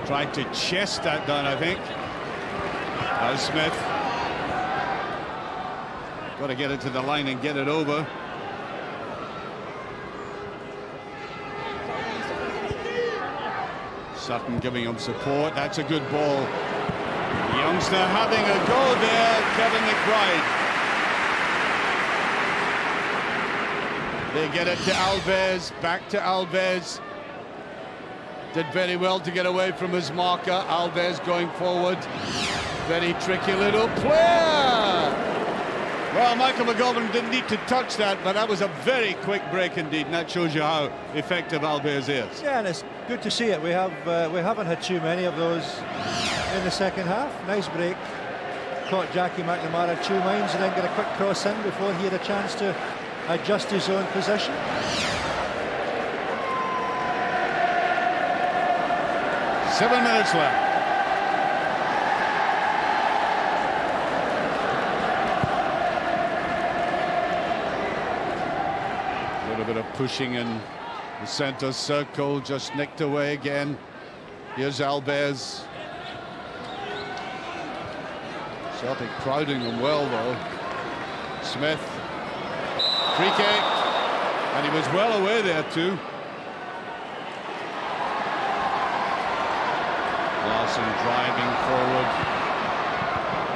[SPEAKER 3] Tried to chest that down, I think. Now Smith. Got to get it to the line and get it over. Sutton giving him support. That's a good ball. The youngster having a go there, Kevin McBride. They get it to Alves, back to Alves. Did very well to get away from his marker. Alves going forward. Very tricky little player. Well, Michael McGovern didn't need to touch that, but that was a very quick break indeed, and that shows you how effective Alves is.
[SPEAKER 4] Yeah, and it's good to see it. We haven't had too many of those in the second half. Nice break. Caught Jackie McNamara 2 minds and then got a quick cross in before he had a chance to adjust his own position.
[SPEAKER 3] Seven minutes left. A little bit of pushing in the centre circle, just nicked away again. Here's Alves. Celtic crowding them well though. Smith. Free kick, and he was well away there too. Larsson driving forward.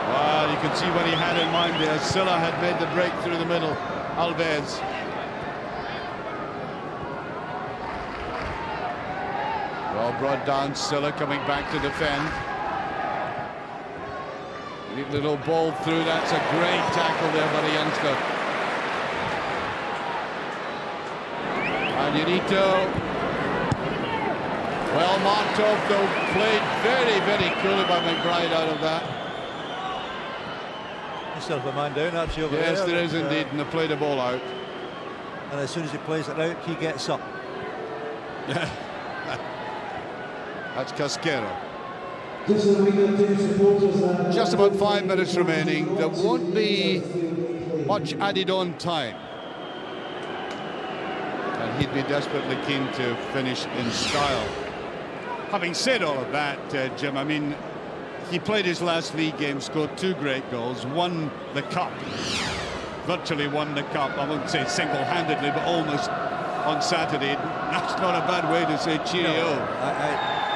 [SPEAKER 3] Well, you can see what he had in mind there. Sylla had made the break through the middle. Alves. Well brought down. Sylla coming back to defend. Neat little ball through. That's a great tackle there by the youngster. Antonito. Well, Markov though played very, very coolly by McBride out of that.
[SPEAKER 4] Himself a man down actually over there.
[SPEAKER 3] Yes, there is indeed, and they played the ball out.
[SPEAKER 4] And as soon as he plays it out, he gets up.
[SPEAKER 3] That's Casquero. Just about 5 minutes remaining. There won't be much added on time. And he'd be desperately keen to finish in style. Having said all of that, Jim, I mean, he played his last league game, scored 2 great goals, won the cup, virtually won the cup. I wouldn't say single-handedly, but almost on Saturday. That's not a bad way to say cheerio.
[SPEAKER 4] No,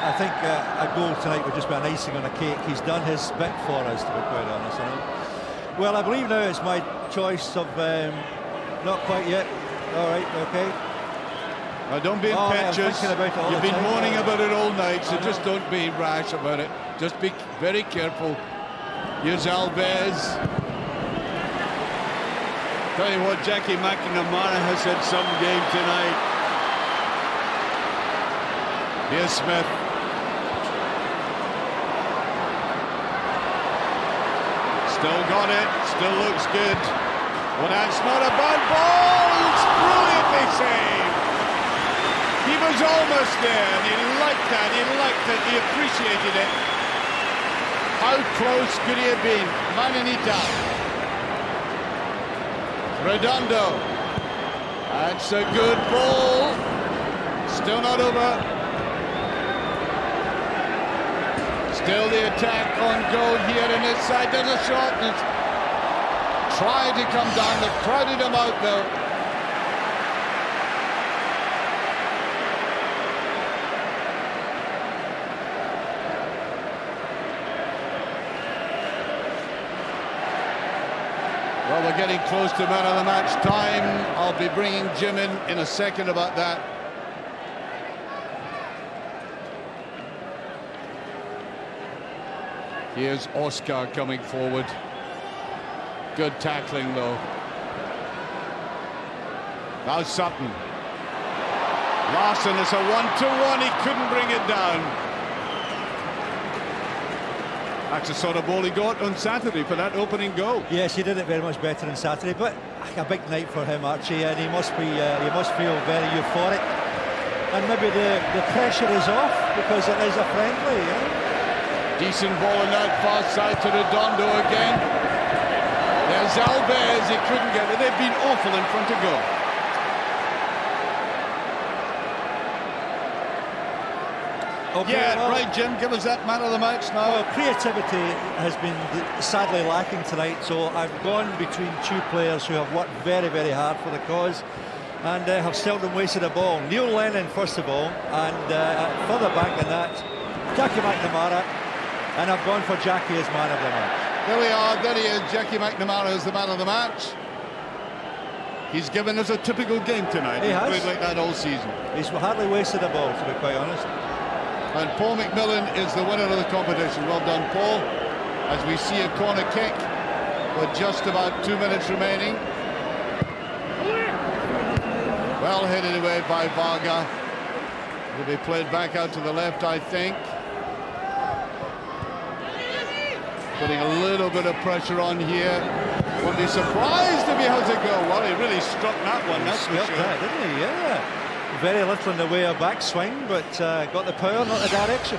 [SPEAKER 4] I think a goal tonight would just be an icing on a cake. He's done his bit for us, to be quite honest. Well, I believe now it's my choice of not quite yet. All right, okay.
[SPEAKER 3] Now don't be impetuous. You've been moaning about it all night, so just don't be rash about it. Just be very careful. Here's Alves. Tell you what, Jackie McNamara has had some game tonight. Here's Smith. Still got it. Still looks good. Well, that's not a bad ball. It's brilliantly saved. He was almost there, and he liked that. He liked it. He appreciated it. How close could he have been? Mananita. Redondo. That's a good ball. Still not over. Still the attack on Gould here in this side. There's a shot. Trying to come down. They've crowded him out though. Well, we're getting close to man of the match time. I'll be bringing Jim in a second about that. Here's Oscar coming forward. Good tackling, though. Now Sutton. Larsson is a 1-to-1. He couldn't bring it down. That's the sort of ball he got on Saturday for that opening goal.
[SPEAKER 4] Yes, he did it very much better on Saturday, but a big night for him, Archie, and he must feel very euphoric. And maybe the pressure is off because it is a friendly.
[SPEAKER 3] Decent ball on that far side to Redondo again. There's Alves. He couldn't get it. They've been awful in front of goal.
[SPEAKER 4] Okay,
[SPEAKER 3] yeah,
[SPEAKER 4] well,
[SPEAKER 3] right, Jim, give us that man of the match now.
[SPEAKER 4] Well, creativity has been sadly lacking tonight, so I've gone between two players who have worked very, very hard for the cause and have seldom wasted a ball. Neil Lennon, first of all, and further back than that, Jackie McNamara, and I've gone for Jackie as man of the match.
[SPEAKER 3] There we are, there he is, Jackie McNamara is the man of the match. He's given us a typical game tonight.
[SPEAKER 4] He has.
[SPEAKER 3] Played like that all season.
[SPEAKER 4] He's hardly wasted a ball, to be quite honest.
[SPEAKER 3] And Paul McMillan is the winner of the competition. Well done, Paul. As we see a corner kick with just about 2 minutes remaining. Well headed away by Varga. Will be played back out to the left, I think. Putting a little bit of pressure on here. Won't be surprised if he has a go. Well, he really struck that one, that's for sure.
[SPEAKER 4] That, didn't he? Yeah. Very little in the way of backswing, but got the power, not the direction.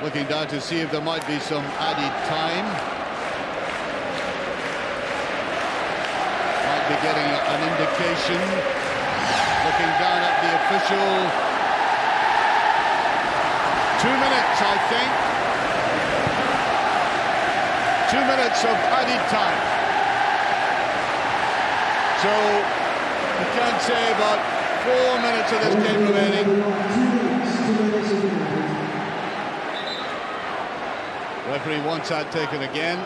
[SPEAKER 3] Looking down to see if there might be some added time. Might be getting an indication. Looking down at the official. 2 minutes, I think. 2 minutes of added time. So you can't say about 4 minutes of this game remaining. Referee wants that taken again.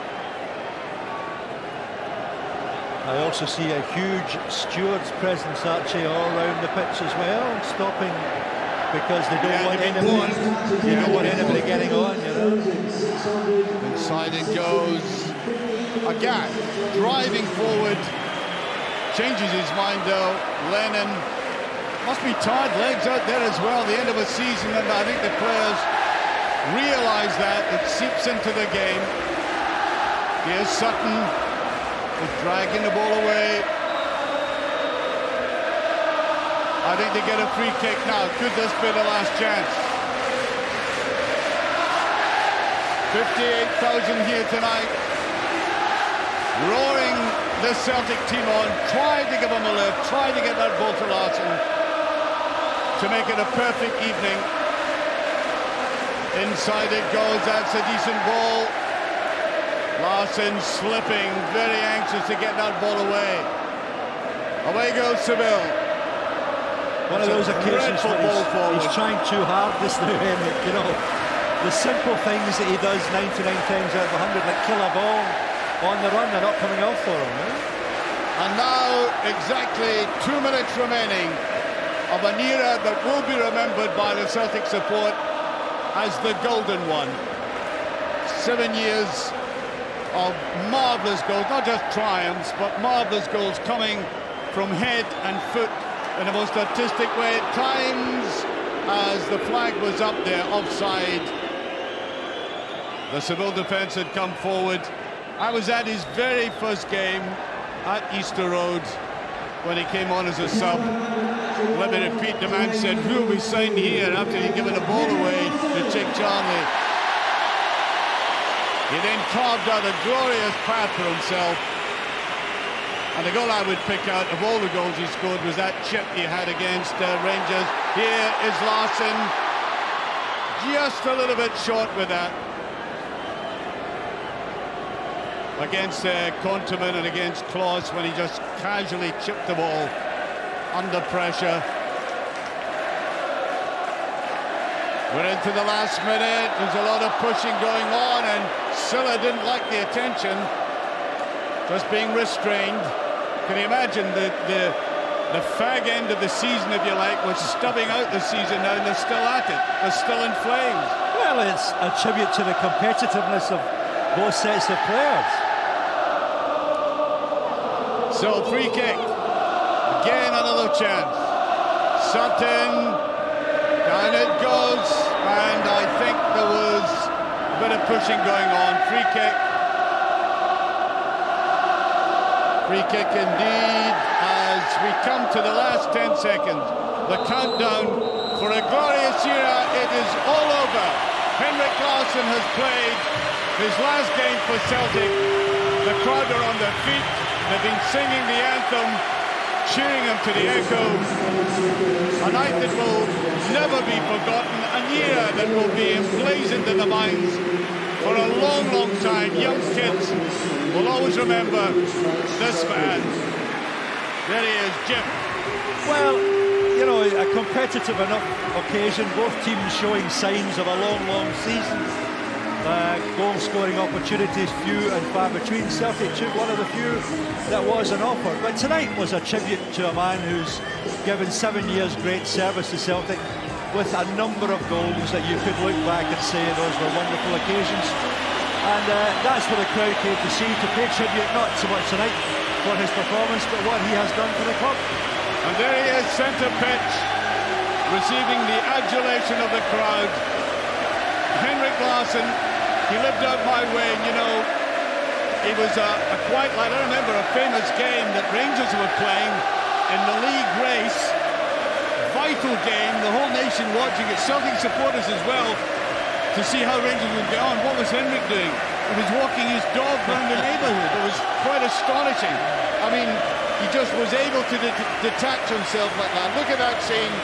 [SPEAKER 4] I also see a huge stewards presence, Archie, all around the pitch as well, stopping because they don't want anybody getting on, you know.
[SPEAKER 3] Inside it goes. Agathe driving forward. Changes his mind though. Lennon must be tired legs out there as well. The end of a season, and I think the players realise that. It seeps into the game. Here's Sutton, who's dragging the ball away. I think they get a free kick now. Could this be the last chance? 58,000 here tonight. Roaring this Celtic team on, tried to give him a lift, tried to get that ball to Larsson to make it a perfect evening. Inside it goes, that's a decent ball. Larsson slipping, very anxious to get that ball away. Away goes Sevilla.
[SPEAKER 4] One of those occasions where he's trying too hard this new Henrick, you know. The simple things that he does 99 times out of 100, like kill a ball on the run, they're not coming off for him.
[SPEAKER 3] And now, exactly 2 minutes remaining of an era that will be remembered by the Celtic support as the golden one. 7 years of marvellous goals, not just triumphs, but marvellous goals coming from head and foot in the most artistic way. At times, as the flag was up there, offside, the Seville defence had come forward. I was at his very first game at Easter Road when he came on as a sub. Let me repeat, the man said, who will we sign here after he'd given the ball away to Chick Charlie? He then carved out a glorious path for himself. And the goal I would pick out of all the goals he scored was that chip he had against Rangers. Here is Larsson, just a little bit short with that. Against Conterman and against Klaus when he just casually chipped the ball under pressure. We're into the last minute. There's a lot of pushing going on, and Sylla didn't like the attention. just being restrained. Can you imagine the fag end of the season, if you like, was stubbing out the season now, and they're still at it. They're still in flames.
[SPEAKER 4] Well, it's a tribute to the competitiveness of both sets of players.
[SPEAKER 3] So, free kick. Again, another chance. Sutton, down it goes, and I think there was a bit of pushing going on. Free kick. Free kick indeed, as we come to the last 10 seconds. The countdown for a glorious era. It is all over. Henrick Larsson has played his last game for Celtic. The crowd are on their feet. They've been singing the anthem, cheering him to the echo. A night that will never be forgotten, a year that will be emblazoned in the minds for a long, long time. Young kids will always remember this man. There he is, Jim.
[SPEAKER 4] Well, you know, a competitive enough occasion, both teams showing signs of a long, long season. Goal-scoring opportunities few and far between. Celtic took one of the few that was an offer. But tonight was a tribute to a man who's given 7 years great service to Celtic, with a number of goals that you could look back and say those were wonderful occasions. And that's what the crowd came to see, to pay tribute, not so much tonight for his performance, but what he has done for the club.
[SPEAKER 3] And there he is, centre pitch, receiving the adulation of the crowd. Henrick Larsson, he lived out my way, and you know, he was a quite lad. I remember a famous game that Rangers were playing in the league race. Vital game, the whole nation watching it, Celtic supporters as well, to see how Rangers would get on. What was Henrick doing? He was walking his dog around the neighbourhood. It was quite astonishing. I mean, he just was able to detach himself like that. Look at that scene.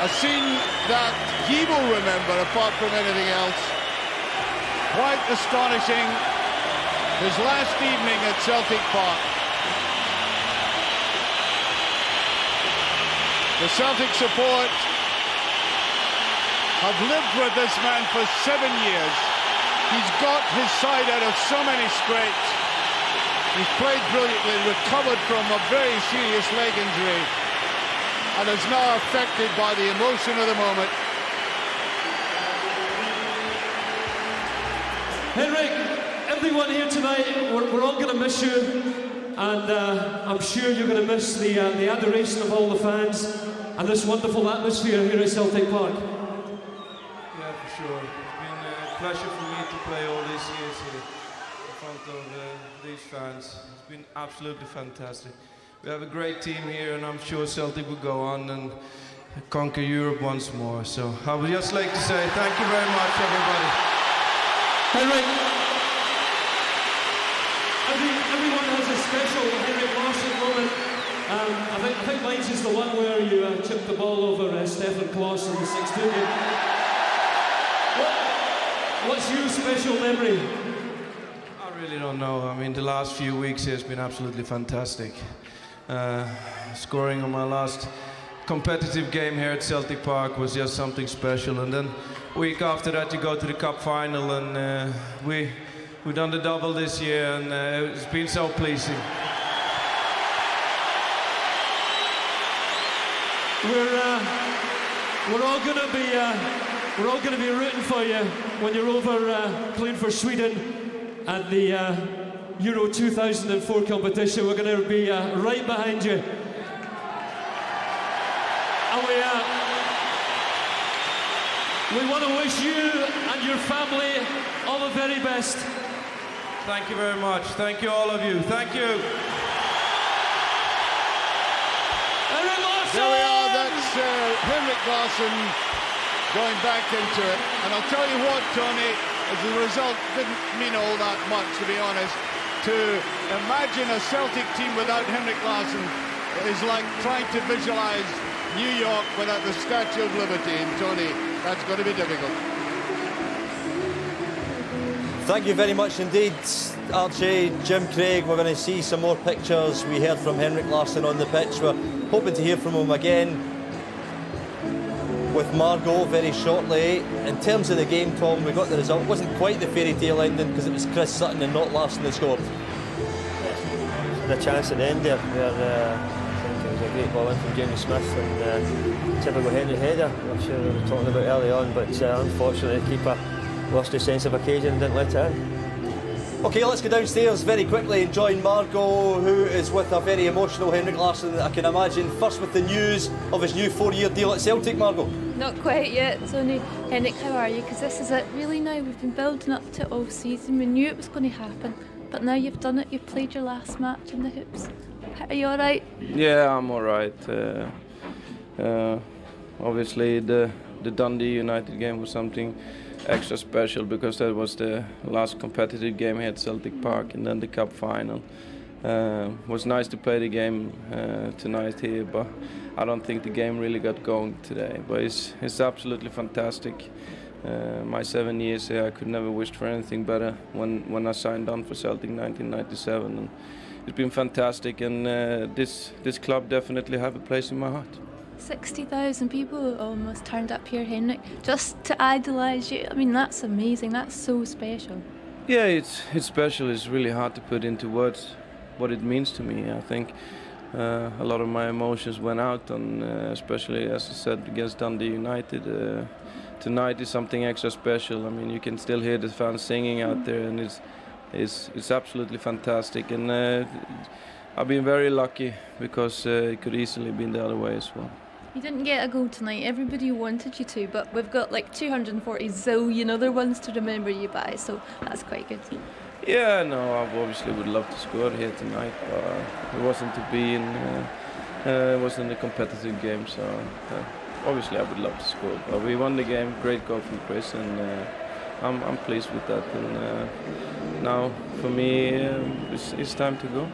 [SPEAKER 3] A scene that he will remember apart from anything else. Quite astonishing. His last evening at Celtic Park. The Celtic support have lived with this man for 7 years. He's got his side out of so many scrapes. He's played brilliantly, recovered from a very serious leg injury, and is now affected by the emotion of the moment.
[SPEAKER 6] Henrick, everyone here tonight, we're all going to miss you, and I'm sure you're going to miss the adoration of all the fans and this wonderful atmosphere here at Celtic Park.
[SPEAKER 2] Yeah, for sure. It's been a pleasure for me to play all these years here in front of these fans. It's been absolutely fantastic. We have a great team here, and I'm sure Celtic will go on and conquer Europe once more. So I would just like to say thank you very much, everybody.
[SPEAKER 6] Henrick, everyone has a special Henrick Larsson moment. I think mine's is the one where you chipped the ball over Stefan Kloss in the 6-2 game. What's your special memory?
[SPEAKER 2] I really don't know. I mean, the last few weeks here has been absolutely fantastic. Scoring on my last competitive game here at Celtic Park was just something special, and then week after that you go to the cup final, and we've done the double this year, and it's been so pleasing.
[SPEAKER 6] We're all going to be rooting for you when you're over playing for Sweden at the Euro 2004 competition. We're going to be right behind you. And we want to wish you and your family all the very best.
[SPEAKER 2] Thank you very much. Thank you, all of you. Thank you.
[SPEAKER 3] There we are, that's Henrick Larsson going back into it. And I'll tell you what, Tony, as the result didn't mean all that much, to be honest. To imagine a Celtic team without Henrick Larsson is like trying to visualise New York without the Statue of Liberty. And Tony, that's going to be difficult.
[SPEAKER 1] Thank you very much indeed, Archie, Jim, Craig. We're going to see some more pictures. We heard from Henrick Larsson on the pitch. We're hoping to hear from him again with Margot very shortly. In terms of the game, Tom, we got the result. It wasn't quite the fairy tale ending because it was Chris Sutton and not Larsson that scored.
[SPEAKER 7] a chance at the end there where I think it was a great ball in from Jamie Smith and typical Henry header, I'm sure we were talking about early on, but unfortunately the keeper lost his sense of occasion and didn't let it in.
[SPEAKER 1] OK, let's go downstairs very quickly and join Margot, who is with a very emotional Henrick Larsson, I can imagine. First with the news of his new 4-year deal at Celtic, Margot.
[SPEAKER 5] Not quite yet, Tony. Henrick, how are you? Because this is it really now. We've been building up to it all season. We knew it was going to happen, but now you've done it. You've played your last match in the hoops. Are you all right?
[SPEAKER 8] Yeah, I'm all right. Obviously, the Dundee United game was something extra special because that was the last competitive game here at Celtic Park, and then the cup final. Was nice to play the game tonight here, but I don't think the game really got going today. But it's absolutely fantastic. My 7 years here, I could never wished for anything better when I signed on for Celtic in 1997, and it's been fantastic. And this club definitely have a place in my heart.
[SPEAKER 5] 60,000 people almost turned up here, Henrick, just to idolise you. I mean, that's amazing. That's so special. Yeah,
[SPEAKER 8] it's special. It's really hard to put into words what it means to me. I think a lot of my emotions went out on, especially as I said, against Dundee United. Tonight is something extra special. I mean, you can still hear the fans singing out there, and it's absolutely fantastic. And I've been very lucky because it could easily have been the other way as well.
[SPEAKER 5] You didn't get a goal tonight. Everybody wanted you to, but we've got like 240 zillion other ones to remember you by, so that's quite good.
[SPEAKER 8] Yeah, no, I obviously would love to score here tonight, but it wasn't to be in. It wasn't a competitive game, so obviously I would love to score. But we won the game. Great goal from Chris, and I'm pleased with that. And now for me, it's time to go.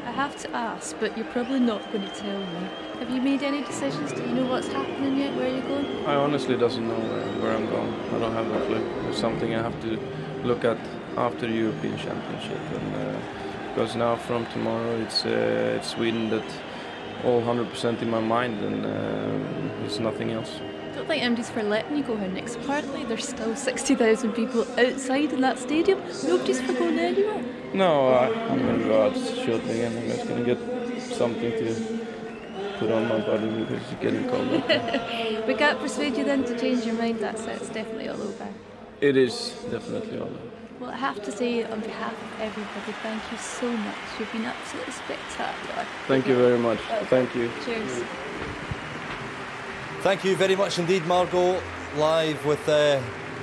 [SPEAKER 5] I have to ask, but you're probably not going to tell me. Have you made any decisions? Do you know what's happening yet? Where are you going?
[SPEAKER 8] I honestly doesn't know where I'm going. I don't have a clue. It's something I have to look at after the European Championship, and because now from tomorrow it's Sweden that all 100% in my mind, and it's nothing else.
[SPEAKER 5] I don't think anybody's for letting you go here next. Apparently there's still 60,000 people outside in that stadium. Nobody's for going anywhere.
[SPEAKER 8] No, I'm going to go out shortly and I'm just going to get something to put on my body because it's getting cold.
[SPEAKER 5] We can't persuade you then to change your mind. That's it. It's definitely all over.
[SPEAKER 8] It is definitely all over.
[SPEAKER 5] Well, I have to say, on behalf of everybody, thank you so much. You've been absolutely spectacular.
[SPEAKER 8] Thank you very much. Thank you.
[SPEAKER 5] Cheers.
[SPEAKER 1] Thank you very much indeed, Margot. Live with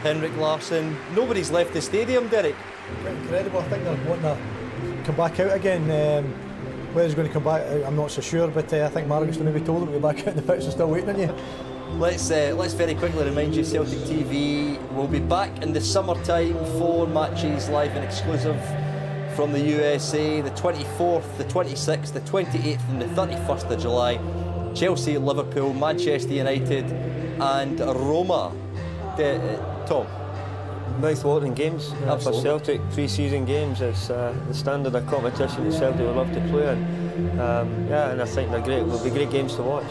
[SPEAKER 1] Henrick Larsson. Nobody's left the stadium, Derek.
[SPEAKER 9] Incredible. I think they're wanting to come back out again. Whether he's going to come back, I'm not so sure, but I think Margaret's going to be told that we'll be back out in the pitch and still waiting on you.
[SPEAKER 1] Let's very quickly remind you, Celtic TV will be back in the summertime. 4 matches live and exclusive from the USA, the 24th, the 26th, the 28th and the 31st of July. Chelsea, Liverpool, Manchester United and Roma. Tom?
[SPEAKER 7] Mouth-watering games for Celtic, pre-season games. It's the standard of competition that Celtic would love to play in. Yeah, and I think they're great. Will be great games to watch.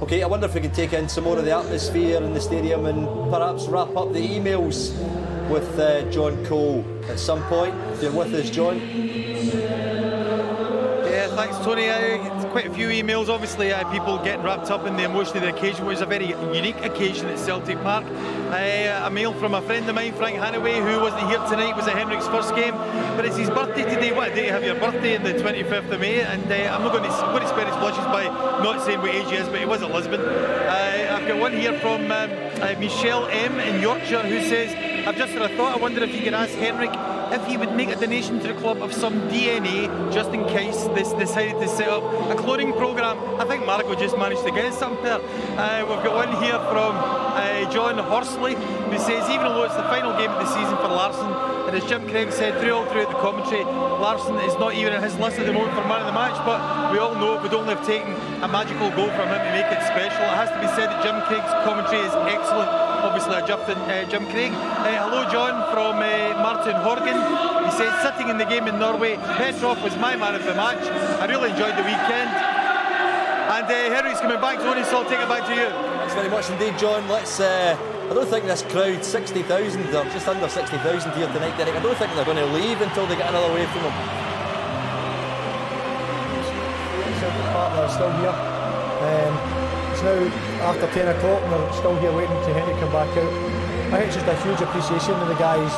[SPEAKER 1] OK, I wonder if we can take in some more of the atmosphere in the stadium and perhaps wrap up the emails with John Cole at some point. If you're with us, John.
[SPEAKER 10] Yeah, thanks, Tony. Quite a few emails, obviously, people getting wrapped up in the emotion of the occasion, which is a very unique occasion at Celtic Park. A mail from a friend of mine, Frank Hanaway, who wasn't here tonight, was at Henrick's first game, but it's his birthday today. What a day to have your birthday, on the 25th of May, and I'm not going to spare his blushes by not saying what age he is, but he was at Lisbon. I've got one here from Michelle M in Yorkshire, who says, I've just had a thought, I wonder if you could ask Henrick if he would make a donation to the club of some DNA just in case this decided to set up a cloning programme. I think Marco just managed to get something there. We've got one here from John Horsley, who says even though it's the final game of the season for Larsson, and as Jim Craig said throughout the commentary, Larsson is not even in his list at the moment for man of the match, but we all know it would only have taken a magical goal from him to make it special. It has to be said that Jim Craig's commentary is excellent. Obviously I jumped in Jim Craig. Hello John from Martin Horgan. He says, sitting in the game in Norway, Petrov was my man of the match. I really enjoyed the weekend. And Henrick's coming back, Tony, so I'll take it back to you.
[SPEAKER 1] Thanks very much indeed, John. Let's. I don't think this crowd, 60,000, or just under 60,000 here tonight, Derek, I don't think they're going to leave until they get another wave from them.
[SPEAKER 9] Celtic Park that are still here. It's now after 10 o'clock and we're still here waiting to Henrick come back out. I think it's just a huge appreciation of the guys.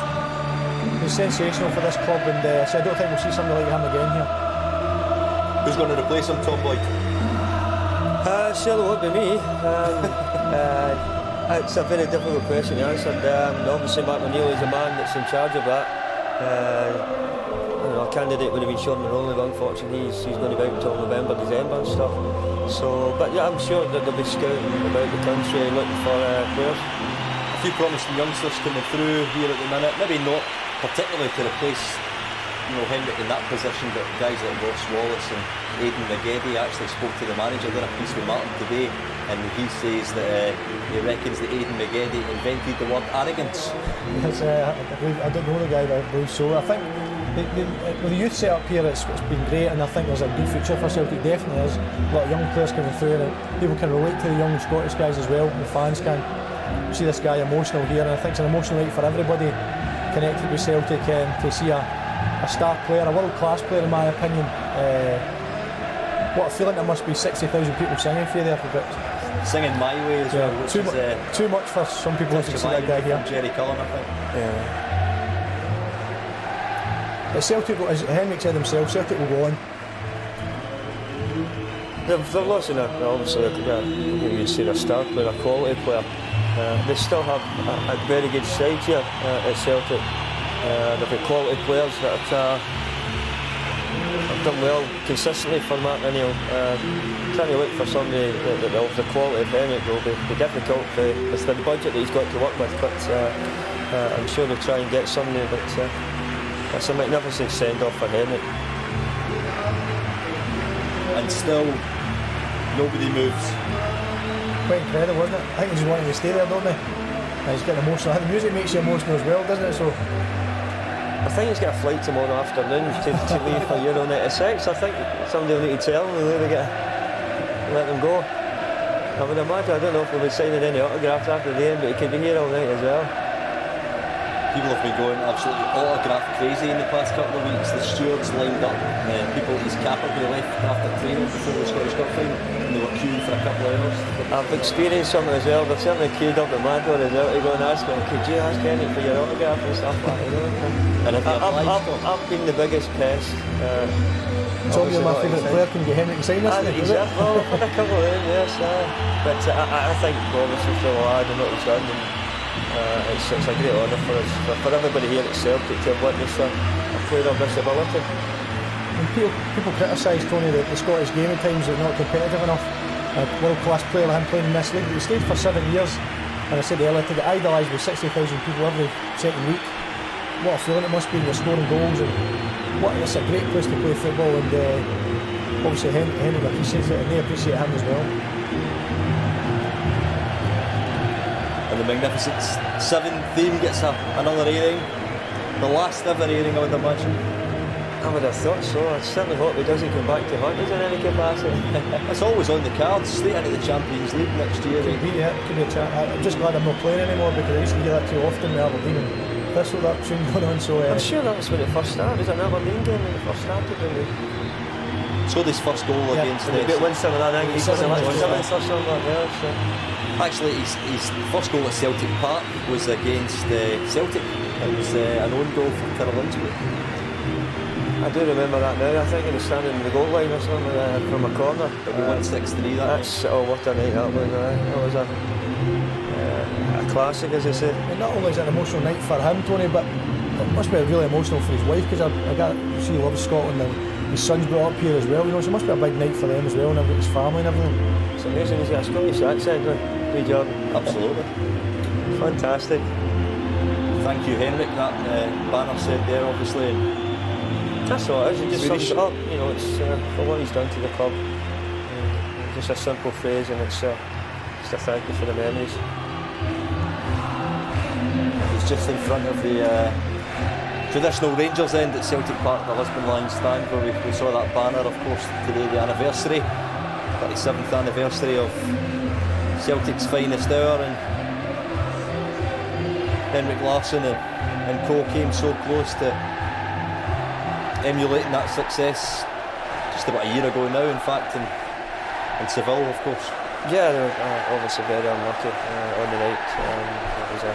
[SPEAKER 9] He's sensational for this club, and so I don't think we'll see somebody like him again here.
[SPEAKER 1] Who's going to replace him, Tom Boyd?
[SPEAKER 7] Surely won't be me. It's a very difficult question to answer. Obviously Mark McNeil is the man that's in charge of that. A candidate would have been Sean Monroe, but unfortunately he's going to be out until November, December and stuff. So, but yeah, I'm sure that they'll be scouting about the country looking for players.
[SPEAKER 1] A few promising youngsters coming through here at the minute, maybe not particularly to replace Henrick in that position, but guys like Ross Wallace and Aidan McGeady. Actually spoke to the manager, did a piece with Martin today, and he says that he reckons that Aidan McGeady invented the word arrogance.
[SPEAKER 9] I don't know the guy, but I believe so. I think with the youth set up here, it's been great, and I think there's a good future for Celtic. Definitely is. A lot of young players coming through, and people can relate to the young Scottish guys as well. The fans can see this guy emotional here, and I think it's an emotional night for everybody connected with Celtic, to see a star player, a world-class player in my opinion. What a feeling there must be, 60,000 people singing for you there. But
[SPEAKER 1] singing My Way as well, which is
[SPEAKER 9] too much for some people to see that guy here.
[SPEAKER 1] Jerry Cullen, I think.
[SPEAKER 9] Yeah. But Celtic, as Henrick said himself, Celtic will go on.
[SPEAKER 7] They've lost obviously you see a star player, a quality player. They still have a very good side here at Celtic. They've got quality players that have done well consistently for Mark McNeil. Trying to look for somebody that of the quality of Henrick will be difficult with the budget that he's got to work with, but I'm sure they'll try and get somebody. But it's a magnificent send-off for Henrick.
[SPEAKER 1] And still, nobody moves.
[SPEAKER 9] Quite incredible, wasn't it? I think they just wanted to stay there, don't they? And he's getting emotional. I think the music makes you emotional as well, doesn't it? So
[SPEAKER 7] I think he's got a flight tomorrow afternoon to leave for Euro 96. I think somebody will need to tell him and let them go. I would imagine, I don't know if we'll be signing any autographs after the game, but he could be here all night as well.
[SPEAKER 1] People have been going absolutely autograph crazy in the past couple of weeks. The stewards lined up, people at his Capperby left after training before the Scottish Cup final, and they were queuing for a couple of hours. I've
[SPEAKER 7] experienced something as well. They've certainly queued up at my door as well to go and ask him, could you ask Henrick for your autograph and stuff like that, I've been the biggest pest.
[SPEAKER 9] Told you my favourite player can get Henrick to sign this thing, is it?
[SPEAKER 7] Well, for a couple of them, yes. But I think obviously for the lad and what he's done, it's a great honour for us, for everybody here at Celtic to have witnessed a player of this ability.
[SPEAKER 9] And people criticise Tony that the Scottish game at times is not competitive enough. A world-class player like him playing in this league, but he stayed for 7 years, and I said earlier, to get idolised with 60,000 people every second week. What a feeling it must be when you're scoring goals, and it's a great place to play football, and obviously Henrick appreciates it, and they appreciate him as well.
[SPEAKER 1] And the Magnificent Seven theme gets another airing. The last ever airing, I would imagine.
[SPEAKER 7] I would have thought so. I certainly hope he doesn't come back to hunt us in any capacity.
[SPEAKER 1] It's always on the cards, straight into the Champions League next year.
[SPEAKER 9] Could be a chance. I'm just glad I'm not playing anymore, because I used to get that too often with Aberdeen, and this was that tune going on. So
[SPEAKER 7] I'm sure that was when it first started. Was it an Aberdeen game when it first started?
[SPEAKER 1] So this first goal against
[SPEAKER 7] the Winston and I think he's
[SPEAKER 1] actually his first goal at Celtic Park was against Celtic. It was an own goal for Tyrrell.
[SPEAKER 7] I do remember that now. I think he was standing in the goal line or something from a corner.
[SPEAKER 1] But we won 6-3 that
[SPEAKER 7] night. Oh, what a night that was. That was a classic, as I say.
[SPEAKER 9] And not only is it an emotional night for him, Tony, but it must be really emotional for his wife, because I got to see he loves Scotland, and his son's brought up here as well, so it must be a big night for them as well, and I've got his family and everything.
[SPEAKER 7] It's amazing he's got a Scottish accent, good job.
[SPEAKER 1] Absolutely.
[SPEAKER 7] Fantastic.
[SPEAKER 1] Thank you, Henrick. That banner said there, obviously.
[SPEAKER 7] That's all it is, it just sums it up, it's for what he's done to the club. Just a simple phrase, and it's just a thank you for the memories.
[SPEAKER 1] He's just in front of the traditional Rangers end at Celtic Park, the Lisbon Line stand, where we saw that banner, of course, today, the anniversary, 37th anniversary of Celtic's finest hour, and Henrick Larsson and co came so close to emulating that success just about a year ago now, in fact, in Sevilla, of course.
[SPEAKER 7] Yeah, they were obviously very unlucky on the night. It was a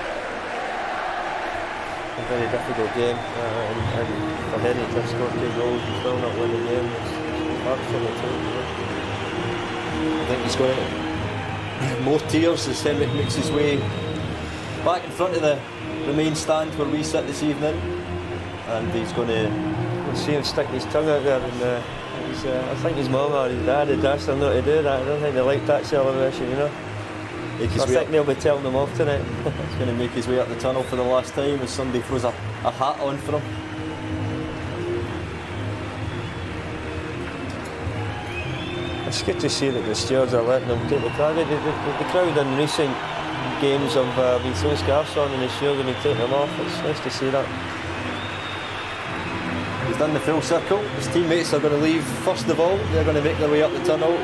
[SPEAKER 7] very difficult game, and for Henrick to score 2 goals and still not win the game was hard for the team.
[SPEAKER 1] I think he's going to more tears as Henrick makes his way back in front of the main stand where we sit this evening, and he's going to
[SPEAKER 7] see him stick his tongue out there, and I think his mum or his dad had asked him not to do that. I don't think they like that celebration, you know. I think they'll be telling him off tonight.
[SPEAKER 1] He's going to make his way up the tunnel for the last time as somebody throws a hat on for him.
[SPEAKER 7] It's good to see that the stewards are letting them take the target. The crowd in recent games have been throwing scarves on and the stewards have been taking them off. It's nice to see that.
[SPEAKER 1] He's done the full circle. His teammates are going to leave first of all. They're going to make their way up the tunnel.